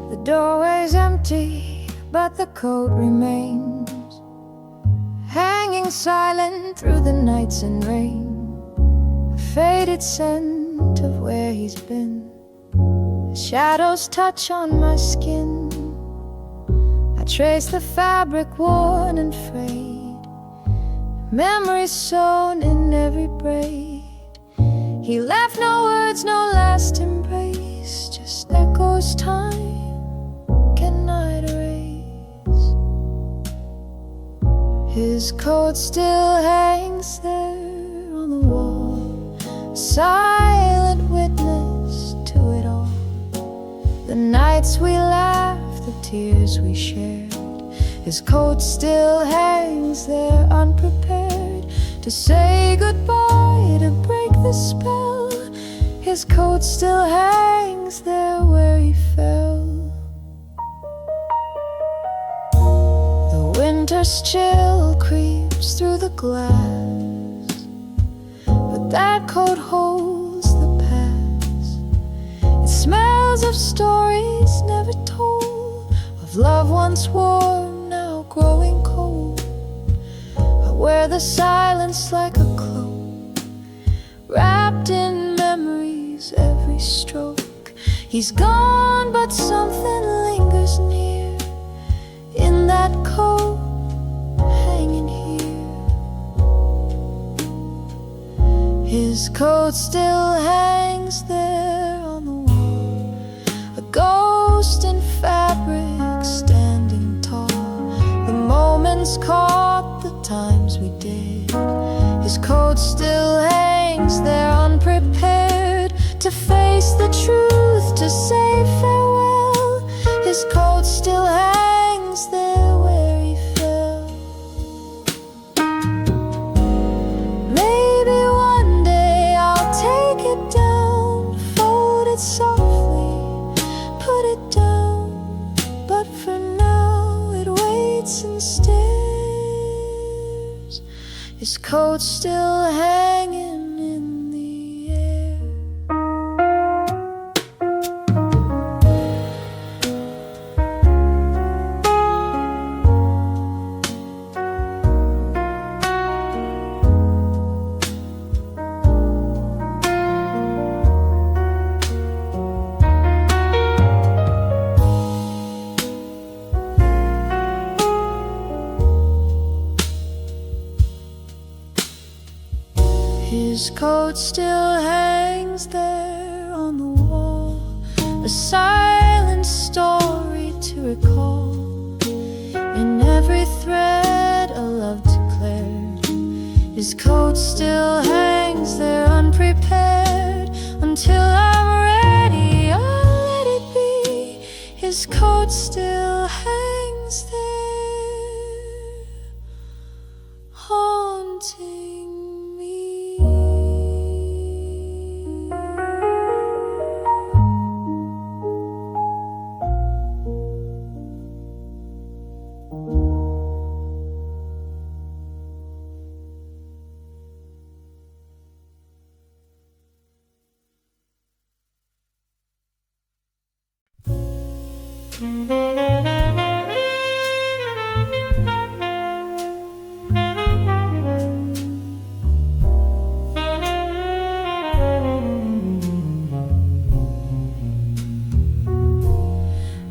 The doorway's empty, but the coat remains, hanging silent through the nights and rain. A faded scent of where he's been. Shadows touch on my skin. I trace the fabric worn and frayed, memories sewn in every braid. words, no last embrace, just echoes time cannot erase. His coat still hangs there on the wall, silent witness to it all. The nights we laughed, the tears we shared. His coat still hangs there unprepared to say goodbye, to break the spell. His coat still hangs there where he fell. The winter's chill creeps through the glass, but that coat holds the past. It smells of stories never told, of love once warm, now growing cold. I wear the silence like a cloak, wrapped in memories, every stroke. He's gone, but something lingers near, in that coat hanging here. His coat still hangs there on the wall, a ghost in fabric standing tall. The moments caught, the times we did. His coat still hangs there unprepared to face the truth, to say farewell. His coat still hangs there where he fell. Maybe one day I'll take it down, fold it softly, put it down. But for now it waits and stares, his coat still hanging in the air. His coat still hangs there on the wall, a silent story to recall. In every thread a love declared. His coat still hangs there unprepared. Until I'm ready, I'll let it be. His coat still hangs there, haunting me.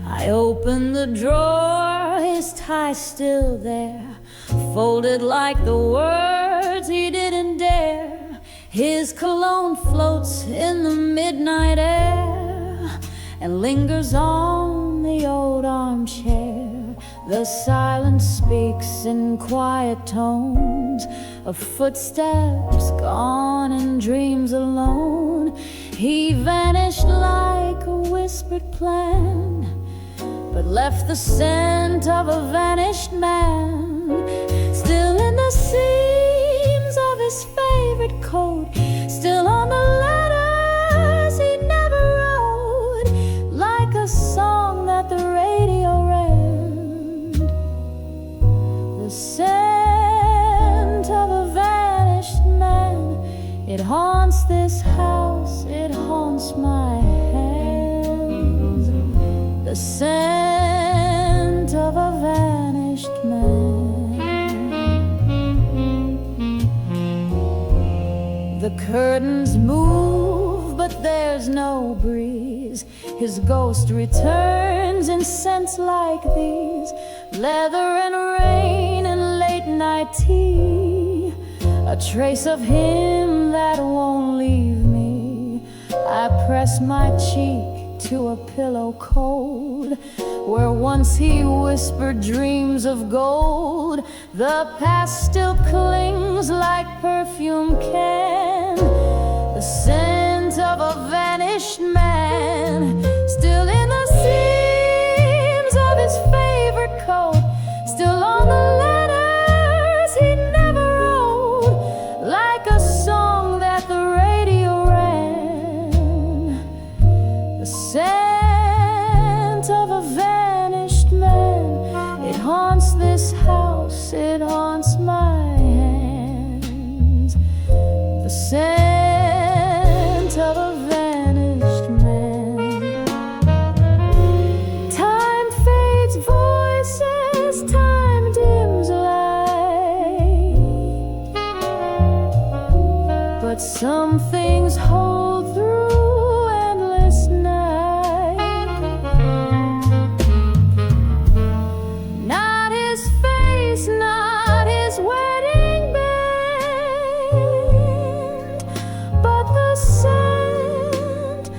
I open the drawer, his tie still there, folded like the words he didn't dare. His cologne floats in the midnight air and lingers on the old armchair. The silence speaks in quiet tones of footsteps gone and dreams alone. He vanished like a whispered plan, but left the scent of a vanished man still in the seams of his favorite coat, still on the letters he never wrote, like a song that the radio ran. The scent of a vanished man, it haunts this house, it haunts my hands. The scent of a vanished man. The curtains move, but there's no breeze. His ghost returns in scents like these: leather and rain and late night tea, a trace of him that won't leave me. press my cheek to a pillow cold, where once he whispered dreams of gold. The past still clings like perfume can, the scent of a vanished man, still in the seams of his favorite coat, still on the letters he never wrote, like a song that the radio ran, the scent of a vanished man. It haunts this house, it haunts my hands, the scent of a vanished man. Time fades voices, time dims light, but some things hold through endless night. Not his face, not his wedding band, but the scent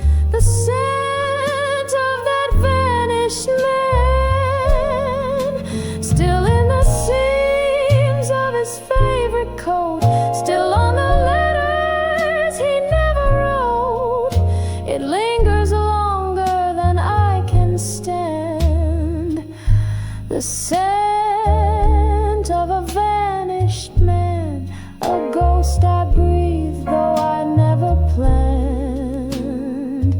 of that vanished man, still in the seams of his favorite coat, still on the letters he never wrote. It lingers longer than I can stand, the scent of a vanished man, a ghost I breathe, though I never planned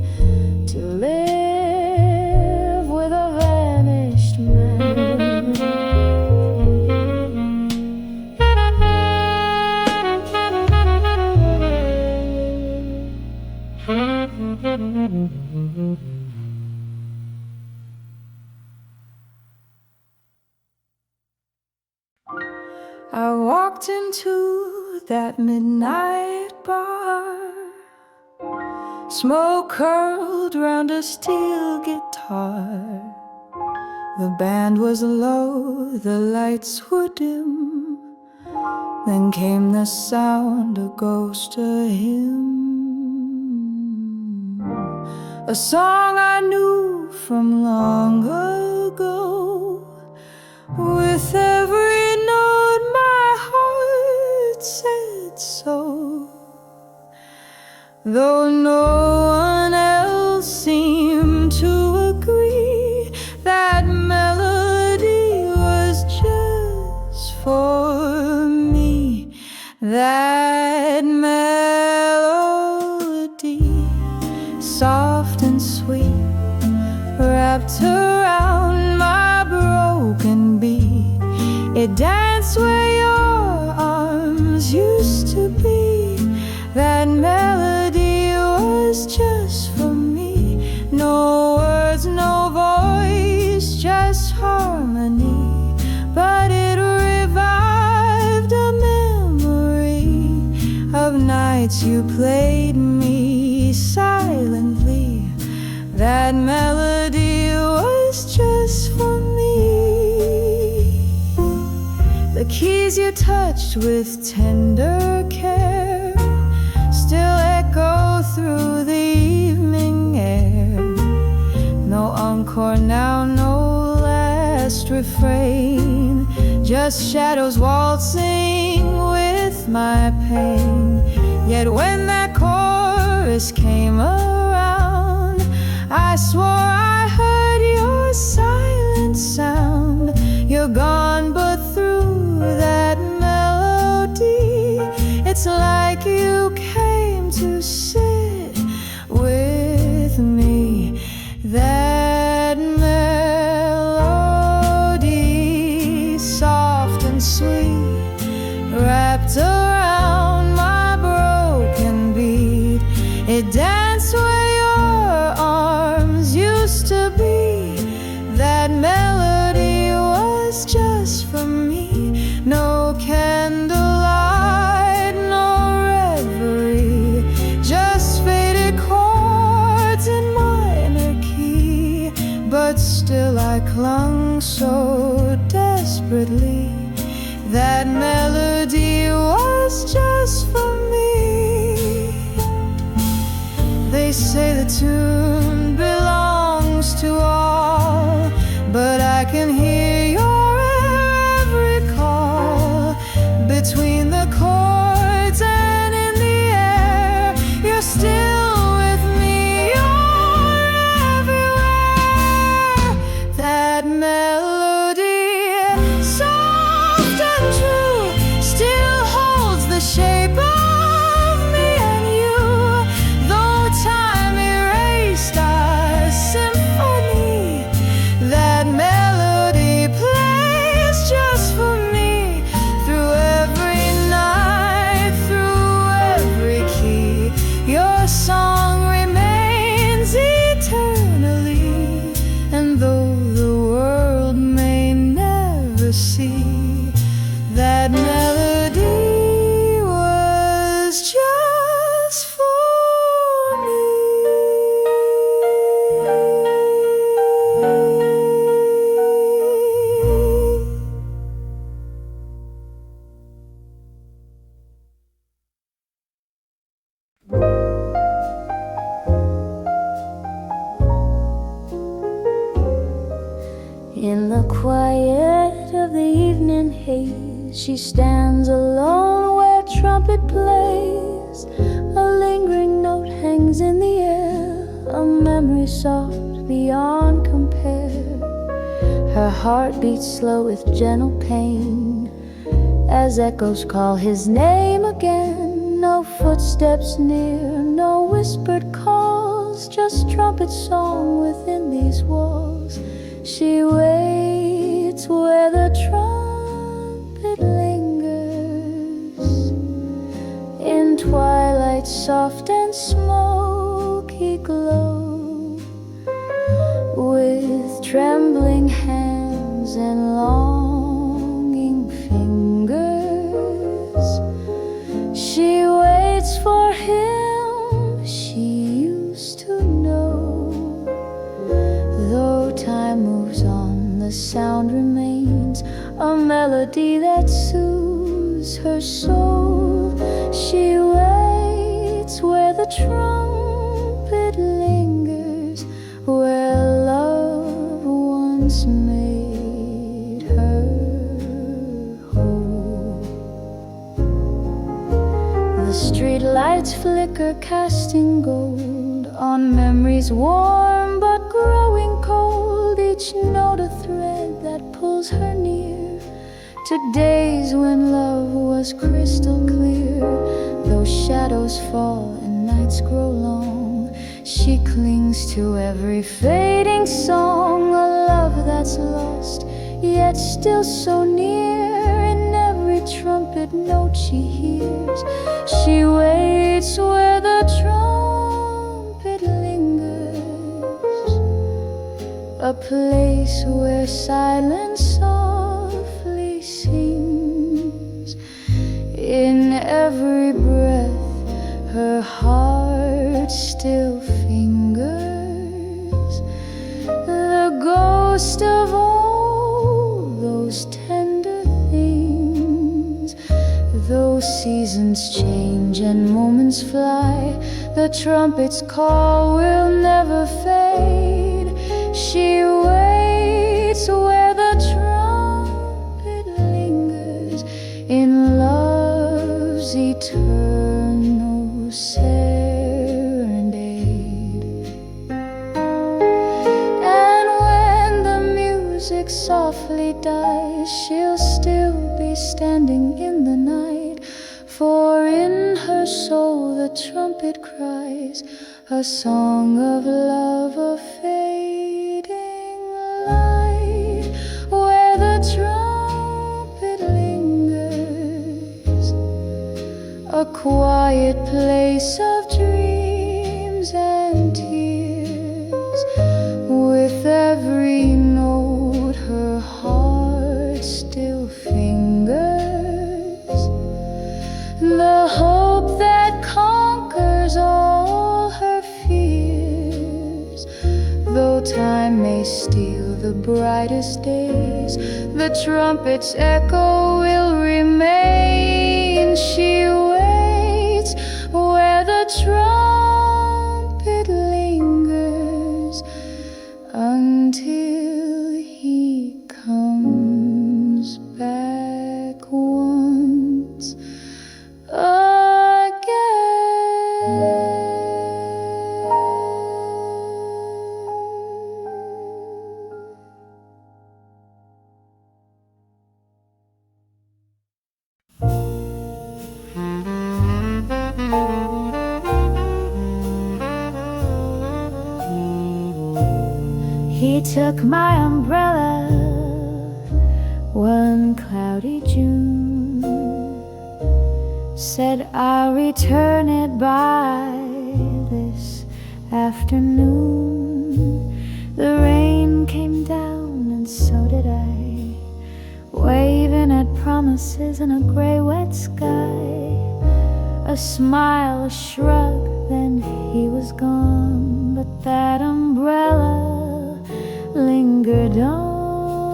to live with a vanished man. I walked into that midnight bar, smoke curled round a steel guitar. The band was low, the lights were dim, then came the sound, a ghost, a hymn, a song I knew from long ago. With every note my heart said so, though no one else seemed to agree. That melody was just for me. That melody, soft and sweet, wrapped around my broken beat. It danced where your arms used to be. That melody was just for me. No words, no voice, just harmony. But it revived a memory of nights you played me silently. That melody was just for me. The keys you touched with tender care still echo through the evening air. No encore now, no last refrain, just shadows waltzing with my pain. Yet when that chorus came around, I swore I heard your silent sound. You're gone, but through that melody, it's like you came to sit with me. That melody, soft and sweet, wrapped around my broken beat. It danced where your arms used to be. That melody was just for me. No candlelight, no reverie, just faded chords in minor key. But still I clung so desperately. That melody was just for me. They say the tune belongs to all, but I can hear your every call. Between the chords and in the air, you're still with me, you're everywhere. That melody, soft and true, still holds the shape of me and you. Though time erased our symphony, that melody plays just for me. Through every night, through every key, your song remains eternally. And though the world may never see, that melody was just for me. In the quiet of the evening haze, she stands alone where trumpet plays. A lingering note hangs in the air, a memory soft beyond compare. Her heart beats slow with gentle pain, as echoes call his name again. No footsteps near, no whispered calls, just trumpet song within these walls. She waits where the trumpet lingers, in twilight soft and smoky glow. With trembling hands and longing fingers, she waits for him she used to know. Though time moves on, the sound remains, a melody that soothes her soul. She waits where the trumpet lingers, where love once made her whole. The street lights flicker, casting gold on memories warm but growing cold. Each note a thread that pulls her near to days when love was crystal clear. Though shadows fall and nights grow long, she clings to every fading song. A love that's lost, yet still so near. In every trumpet note she hears, she waits where the trumpet lingers, a place where silence softly sings. In every breath her heart still fingers the ghost of all those tender things. Though seasons change and moments fly, the trumpet's call will never fade. She waits where the trumpet lingers, in love's eternal serenade. And when the music softly dies, she'll still be standing in the night, for in her soul the trumpet cries a song of love, a fading light. Where the trumpet lingers, a quiet place of dreams and tears. With every note her heart still fingers the hope that conquers all her fears. Though time may steal the brightest days, the trumpet's echo will remain. She waits where the trumpet He took my umbrella one cloudy June, said I'll return it by this afternoon. The rain came down and so did I, waving at promises in a gray wet sky. A smile, a shrug, then he was gone, but that umbrella lingered on.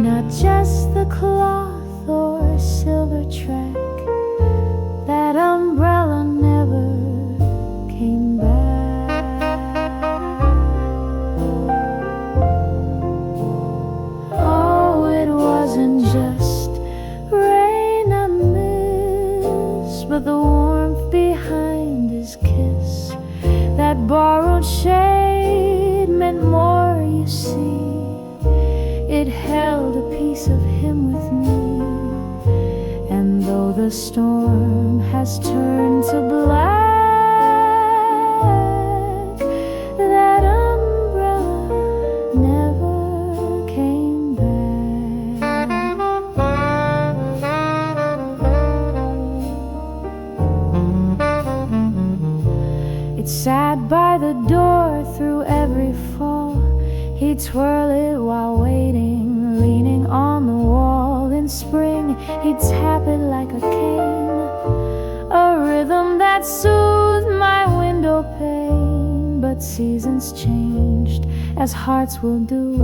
Not just the cloth or silver track, that umbrella never came back. Oh, it wasn't just rain I missed, but the warmth behind his kiss. That borrowed shade meant more, you see. It held a piece of him with me. And though the storm has turned to black, that umbrella never came back. It sat by the door through every fall. He'd twirl it while waiting, leaning on the wall. In spring, he'd tap it like a cane, a rhythm that soothed my window pane. But seasons changed, as hearts will do.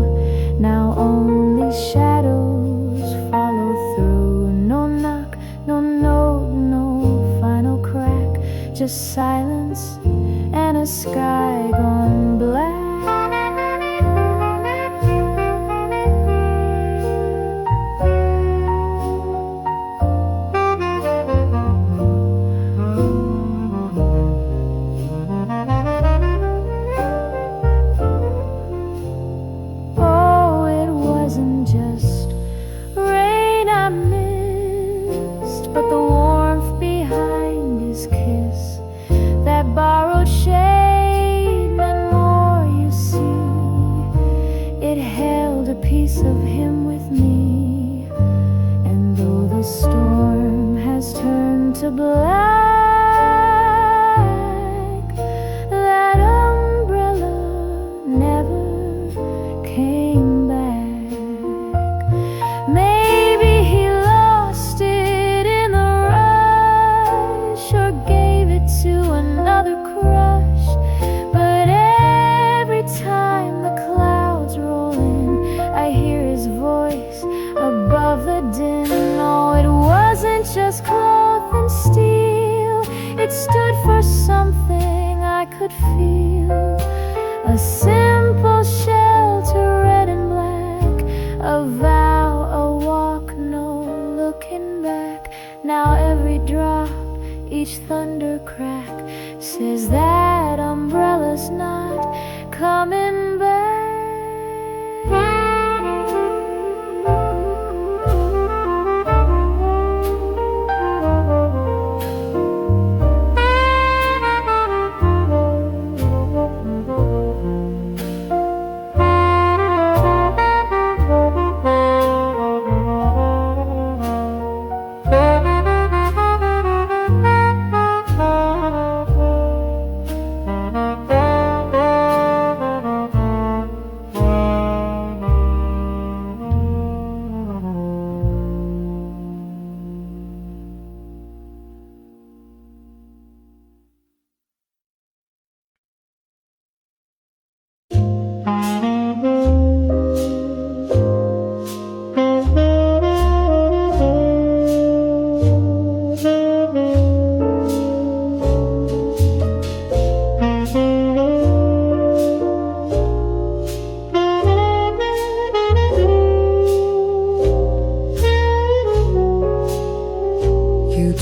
Now only shadows follow through. No knock, no note, no final crack, just silence and a sky gone black.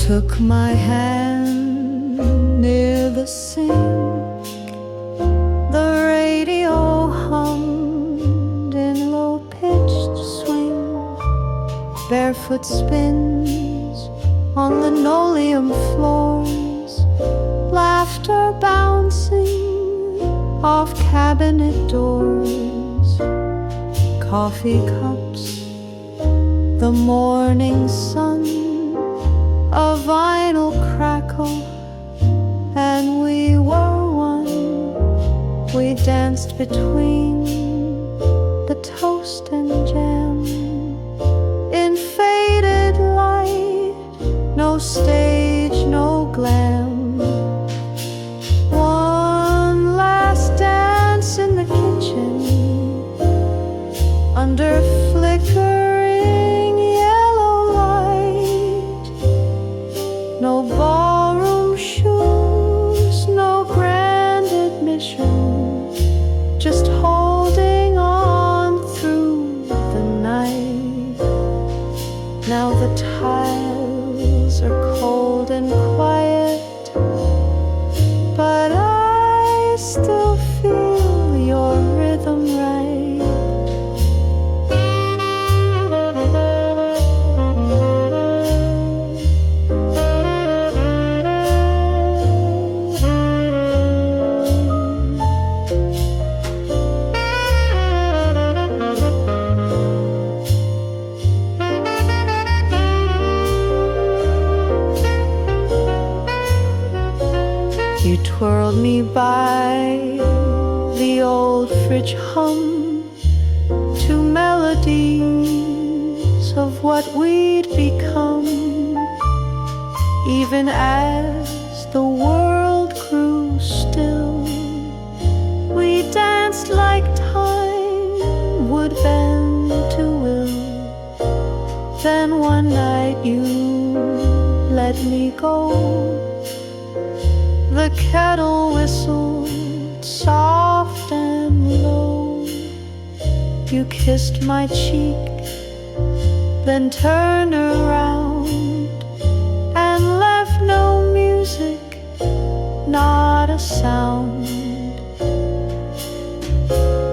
Took my hand sink. The radio hummed in low-pitched swing. Barefoot spins on linoleum floors. Laughter bouncing off cabinet doors. Coffee cups, the morning sun, a vinyl crackle, and we were one. We danced between the toast and jam in faded light, no stage, no glam. One last dance in the kitchen under flickering yellow light. No ballroom shoes, no grand admission, just holding on through the night. Now the tiles are cold and quiet, but I still feel your rhythm right. You twirled me by the old fridge hum to melodies of what we'd become. Even as the world grew still, we danced like time would bend to will. Then one night you let me go. The kettle whistled soft and low. You kissed my cheek, then turned around and left no music, not a sound.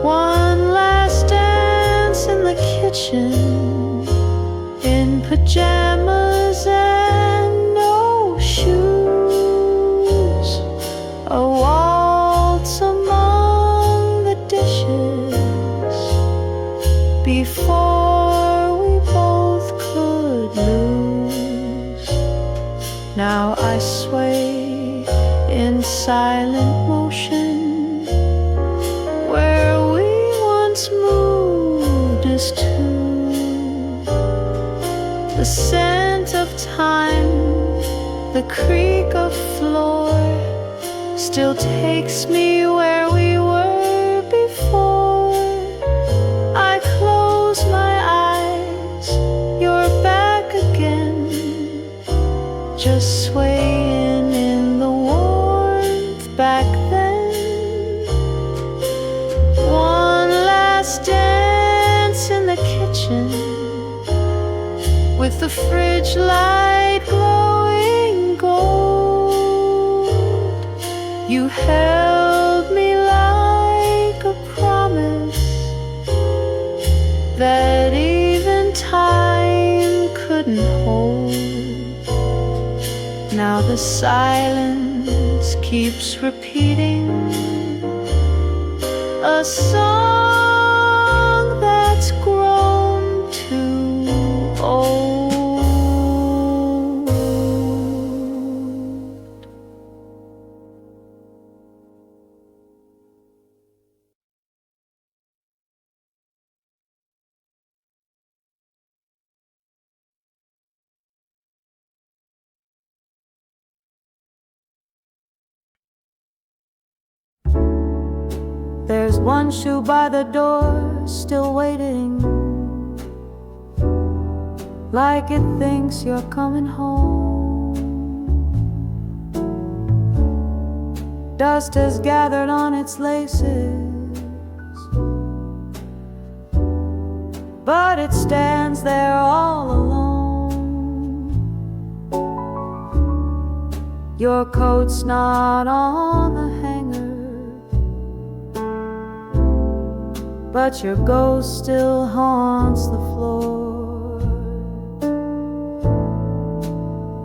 One last dance in the kitchen, in pajamas and no shoes. A waltz among the dishes before we both could lose. Now I sway in silent motion where we once moved as two. The scent of time, the creak of floor still takes me where we were before. I close my eyes, you're back again, just swaying in the warmth back then. One last dance in the kitchen with the fridge light glowing gold. You held me like a promise that even time couldn't hold. Now the silence keeps repeating a song that's grown too old. There's one shoe by the door, still waiting, like it thinks you're coming home. Dust has gathered on its laces, but it stands there all alone. Your coat's not on the hanger, but your ghost still haunts the floor.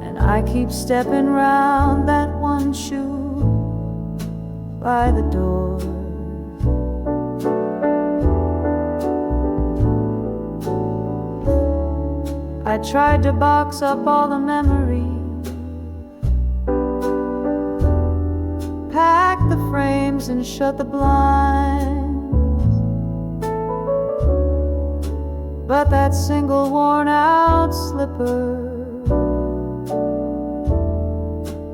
And I keep stepping round that one shoe by the door. I tried to box up all the memories, pack the frames and shut the blinds, but that single worn out slipper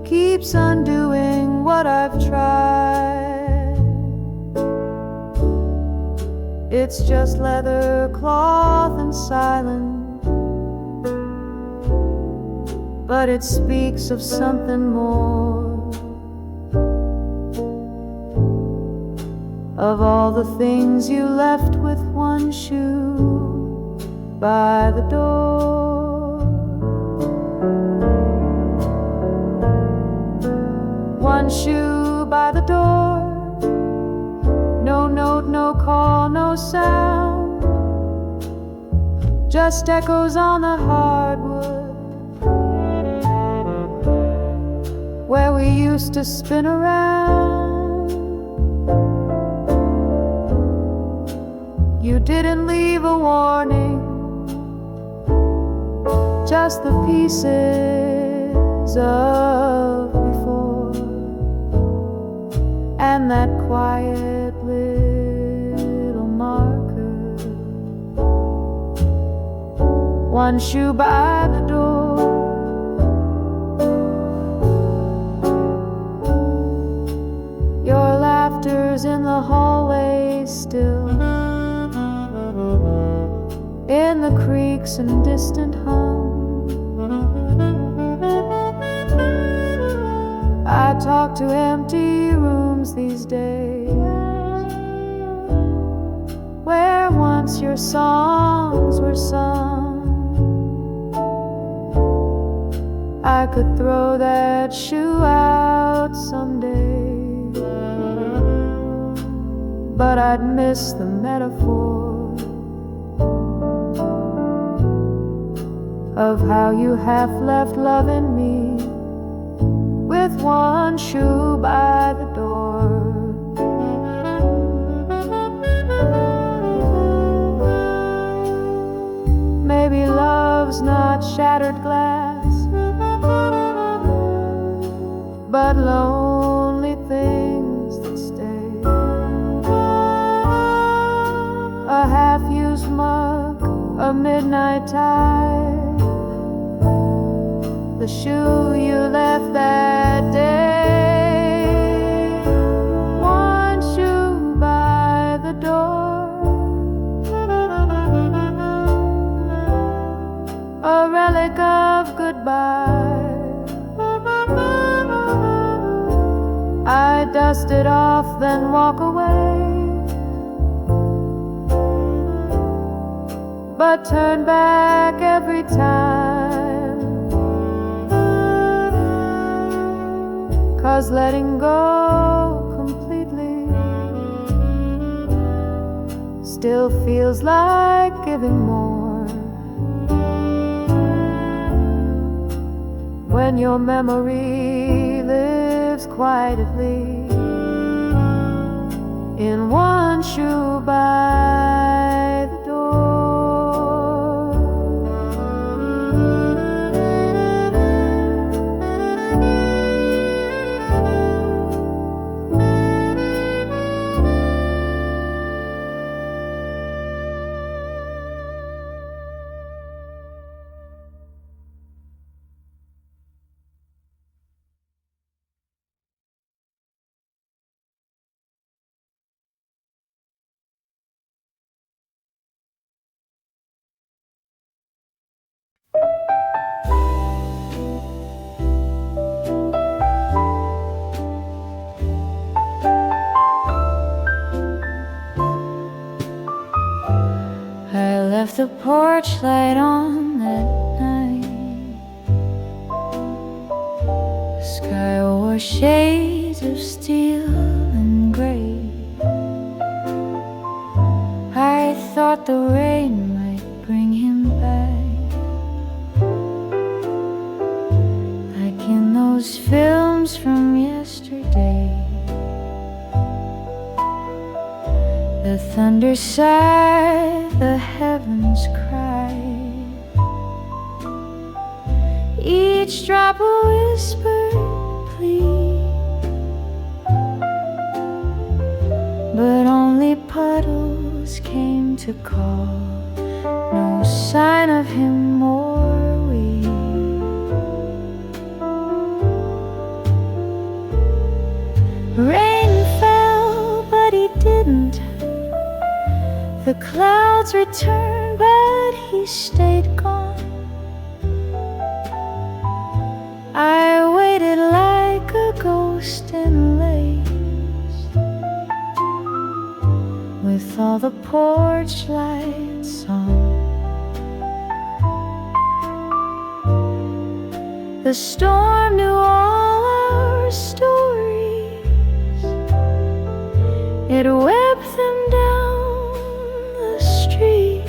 keeps undoing what I've tried. It's just leather, cloth and silence, but it speaks of something more, of all the things you left with one shoe by the door. One shoe by the door, no note, no call, no sound, just echoes on the hardwood where we used to spin around. You didn't leave a warning, just the pieces of before, and that quiet little marker. One shoe by the door, your laughter's in the hallway still, in the creaks and distant hum. I talk to empty rooms these days, where once your songs were sung. I could throw that shoe out someday, but I'd miss the metaphor of how you half left loving me with one shoe by the door. Maybe love's not shattered glass, but lonely things that stay. A half-used mug, a midnight tide, the shoe you left that day. One shoe by the door, a relic of goodbye. I dust it off, then walk away, but turn back every time, 'cause letting go completely still feels like giving more, when your memory lives quietly in one shoe by the door. I left the porch light on that night. The sky wore shades of steel and gray. I thought the rain might bring him back, like in those films from yesterday. The thunder sighed, the heavens cried, each drop a whispered plea, but only puddles came to call, no sign of him or we. Rain fell, but he didn't. The clouds returned, but he stayed gone. I waited like a ghost in lace, with all the porch lights on. The storm knew all our stories, it whipped them down the street.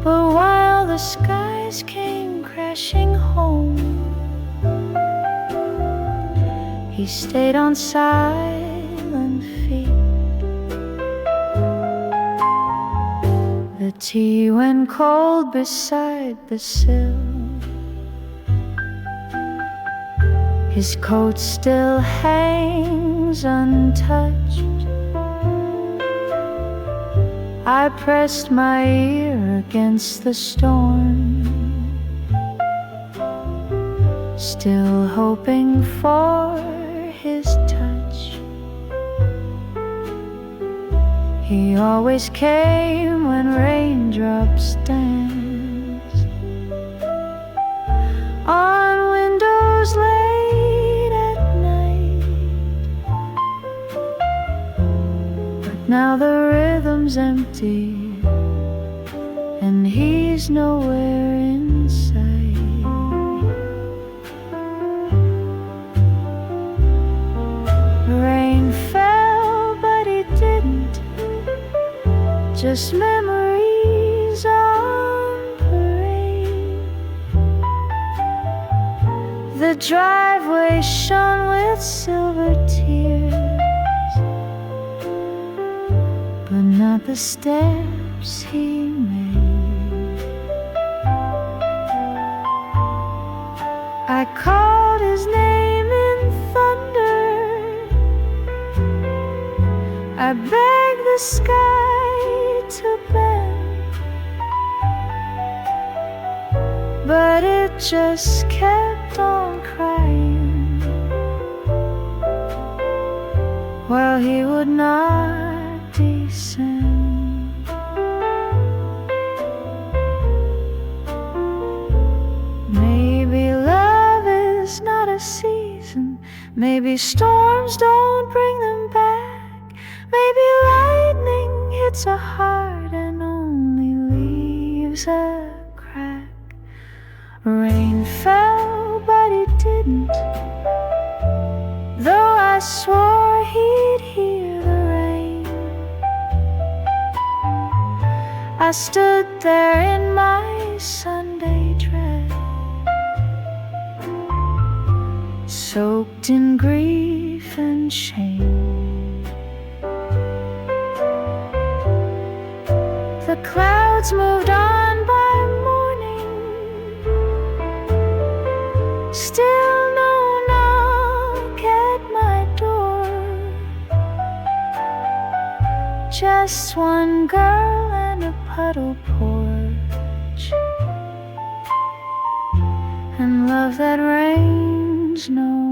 But while the skies came crashing home, he stayed on silent feet. The tea went cold beside the sill, his coat still hangs untouched. I pressed my ear against the storm, still hoping for his touch. He always came when raindrops danced on windows late at night. But now the rhythm's empty and he's nowhere in sight. Rain fell, but it didn't, just memories on parade. The driveway shone with silver tears, but not the steps he made. I called his name in thunder, I begged the sky to bend, but it just kept on crying, while he would not descend. Maybe love is not a season, maybe storms don't bring them back, maybe lightning hits a heart and only leaves a crack. Rain fell, but it didn't, though I swore he'd hear the rain. I stood there in my Sunday dress, soaked in grief and shame. The clouds moved on by morning, still no knock at my door, just one girl and a puddle porch, and love that rains no